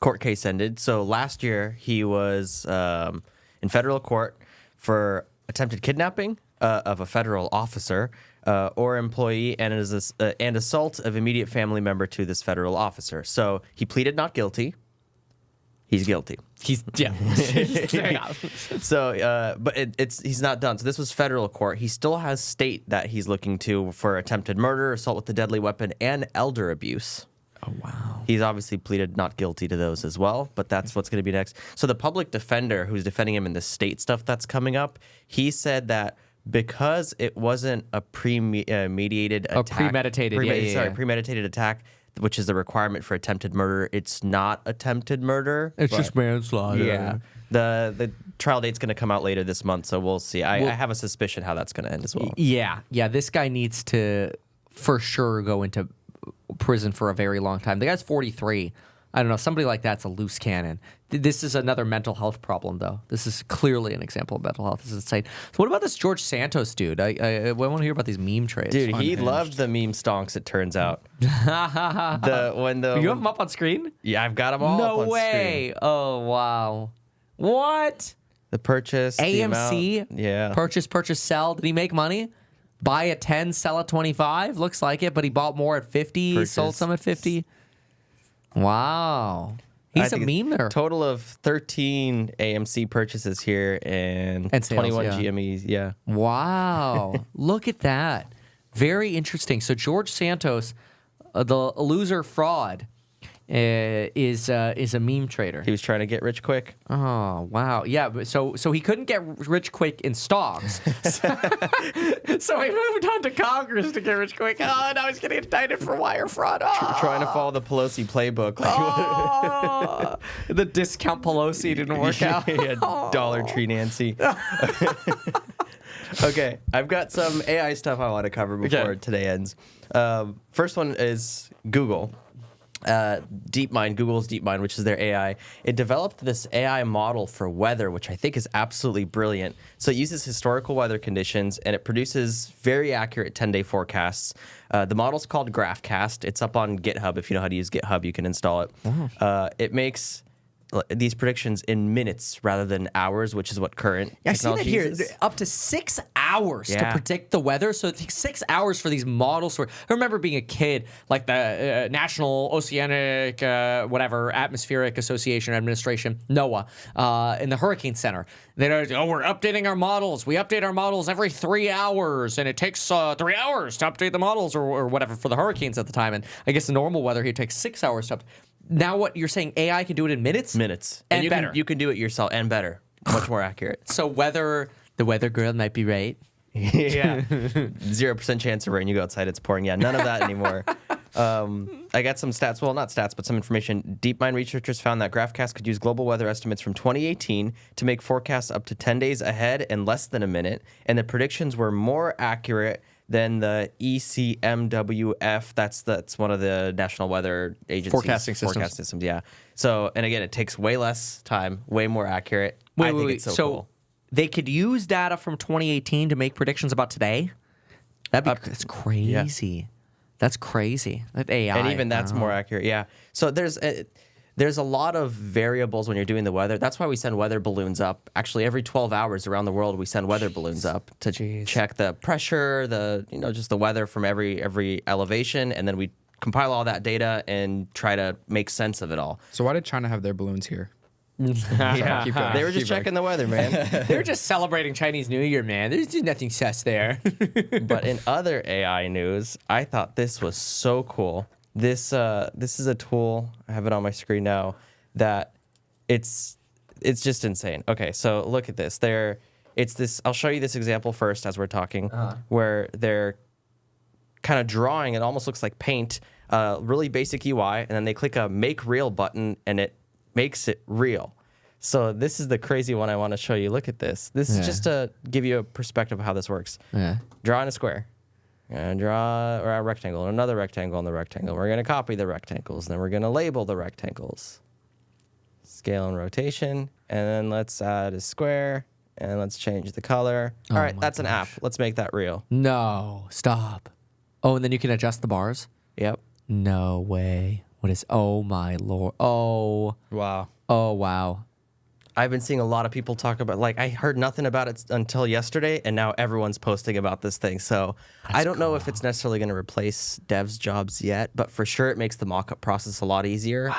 Court case ended. So last year he was in federal court for attempted kidnapping of a federal officer or employee and assault of immediate family member to this federal officer. So he pleaded not guilty. He's guilty. So, but he's not done. So this was federal court. He still has state that he's looking to for attempted murder, assault with a deadly weapon, and elder abuse. Oh, wow. He's obviously pleaded not guilty to those as well, but that's what's going to be next. So the public defender who's defending him in the state stuff that's coming up, he said that because it wasn't a premeditated attack, which is the requirement for attempted murder, it's not attempted murder. It's just manslaughter. Yeah. The trial date's going to come out later this month, so we'll see. I have a suspicion how that's going to end as well. Yeah. This guy needs to, for sure, go into prison for a very long time. The guy's 43. I don't know. Somebody like that's a loose cannon. This is another mental health problem, though. This is clearly an example of mental health. This is insane. So what about this George Santos dude? I want to hear about these meme trades. Dude, he loved the meme stonks, it turns out. You have them up on screen? Yeah, I've got them all up on way. screen. Oh, wow. What? The purchase, AMC? Yeah. Purchase, sell. Did he make money? Buy at 10, sell at 25? Looks like it, but he bought more at 50, sold some at 50. Wow. He's a meme there. Total of 13 AMC purchases here and sales, 21 GMEs. Yeah. Wow. Look at that. Very interesting. So George Santos, the loser fraud, is a meme trader. He was trying to get rich quick. Oh wow, yeah. But so he couldn't get rich quick in stocks, so he moved on to Congress to get rich quick. Oh, now he's getting indicted for wire fraud. Oh. Trying to follow the Pelosi playbook. Oh, the discount Pelosi didn't work out. Yeah, Dollar Tree Nancy. Okay, I've got some AI stuff I want to cover before today ends. First one is Google. DeepMind, Google's DeepMind, which is their AI. It developed this AI model for weather, which I think is absolutely brilliant. So it uses historical weather conditions, and it produces very accurate 10-day forecasts. The model's called GraphCast. It's up on GitHub. If you know how to use GitHub, you can install it. It makes these predictions in minutes rather than hours, which is what current I see that technology here. uses. Up to 6 hours to Yeah. predict the weather. So it takes 6 hours for these models. I remember being a kid, like the National Oceanic, Atmospheric Association Administration, NOAA, in the Hurricane Center. We're updating our models. We update our models every 3 hours, and it takes 3 hours to update the models or whatever for the hurricanes at the time. And I guess the normal weather here takes 6 hours to update. Now what you're saying, AI can do it in minutes? Minutes. And you better. You can do it yourself and better. Much more accurate. So the weather girl might be right. Yeah. 0% chance of rain. You go outside, it's pouring. Yeah, none of that anymore. I got some stats. Well, not stats, but some information. DeepMind researchers found that GraphCast could use global weather estimates from 2018 to make forecasts up to 10 days ahead in less than a minute. And the predictions were more accurate than the ECMWF. That's one of the National Weather Agency's Forecasting forecast systems. Yeah. So, and again, it takes way less time, way more accurate. I think it's so cool. They could use data from 2018 to make predictions about today? That's crazy. Yeah. That's crazy. That AI. And even that's more accurate. Yeah. So there's a lot of variables when you're doing the weather. That's why we send weather balloons up. Actually, every 12 hours around the world, we send weather balloons up to check the pressure, just the weather from every elevation, and then we compile all that data and try to make sense of it all. So why did China have their balloons here? Yeah. Keep going. They were just checking the weather, man. They're just celebrating Chinese New Year, man. There's nothing sus there. But in other AI news, I thought this was so cool. This is a tool. I have it on my screen now. That it's just insane. Okay, so look at this. I'll show you this example first as we're talking, where they're kind of drawing. It almost looks like paint. Really basic UI, and then they click a Make Real button, and it makes it real. So this is the crazy one I want to show you. Look at this. This is just to give you a perspective of how this works. Yeah. Draw in a square. And draw a rectangle, another rectangle on the rectangle. We're going to copy the rectangles. Then we're going to label the rectangles. Scale and rotation. And then let's add a square. And let's change the color. All right, that's an app. Let's make that real. No, stop. Oh, and then you can adjust the bars? Yep. No way. What is, oh my Lord. Oh. Wow. Oh, wow. I've been seeing a lot of people talk about, I heard nothing about it until yesterday, and now everyone's posting about this thing. So I don't know if it's necessarily going to replace devs' jobs yet, but for sure it makes the mock-up process a lot easier.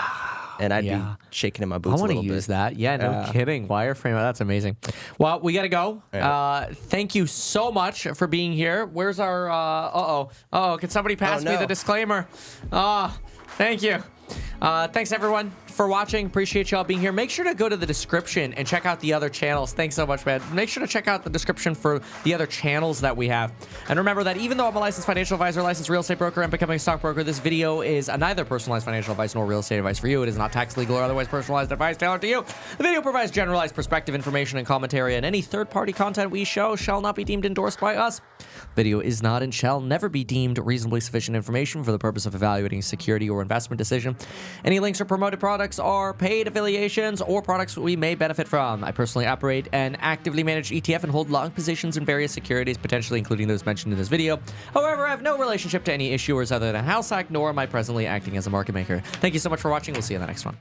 And I'd be shaking in my boots a little bit. I want to use that. Yeah, no kidding. Wireframe, that's amazing. Well, we got to go. Yeah. Thank you so much for being here. Where's our, can somebody pass me the disclaimer? Thank you. Thanks, everyone, for watching. Appreciate y'all being here. Make sure to go to the description and check out the other channels. Thanks so much, man. Make sure to check out the description for the other channels that we have. And remember that even though I'm a licensed financial advisor, licensed real estate broker, and becoming a stockbroker, this video is neither personalized financial advice nor real estate advice for you. It is not tax, legal, or otherwise personalized advice tailored to you. The video provides generalized perspective, information, and commentary, and any third-party content we show shall not be deemed endorsed by us. Video is not and shall never be deemed reasonably sufficient information for the purpose of evaluating a security or investment decision. Any links or promoted products are paid affiliations or products we may benefit from. I personally operate an actively managed ETF and hold long positions in various securities, potentially including those mentioned in this video. However, I have no relationship to any issuers other than Househack, nor am I presently acting as a market maker. Thank you so much for watching. We'll see you in the next one.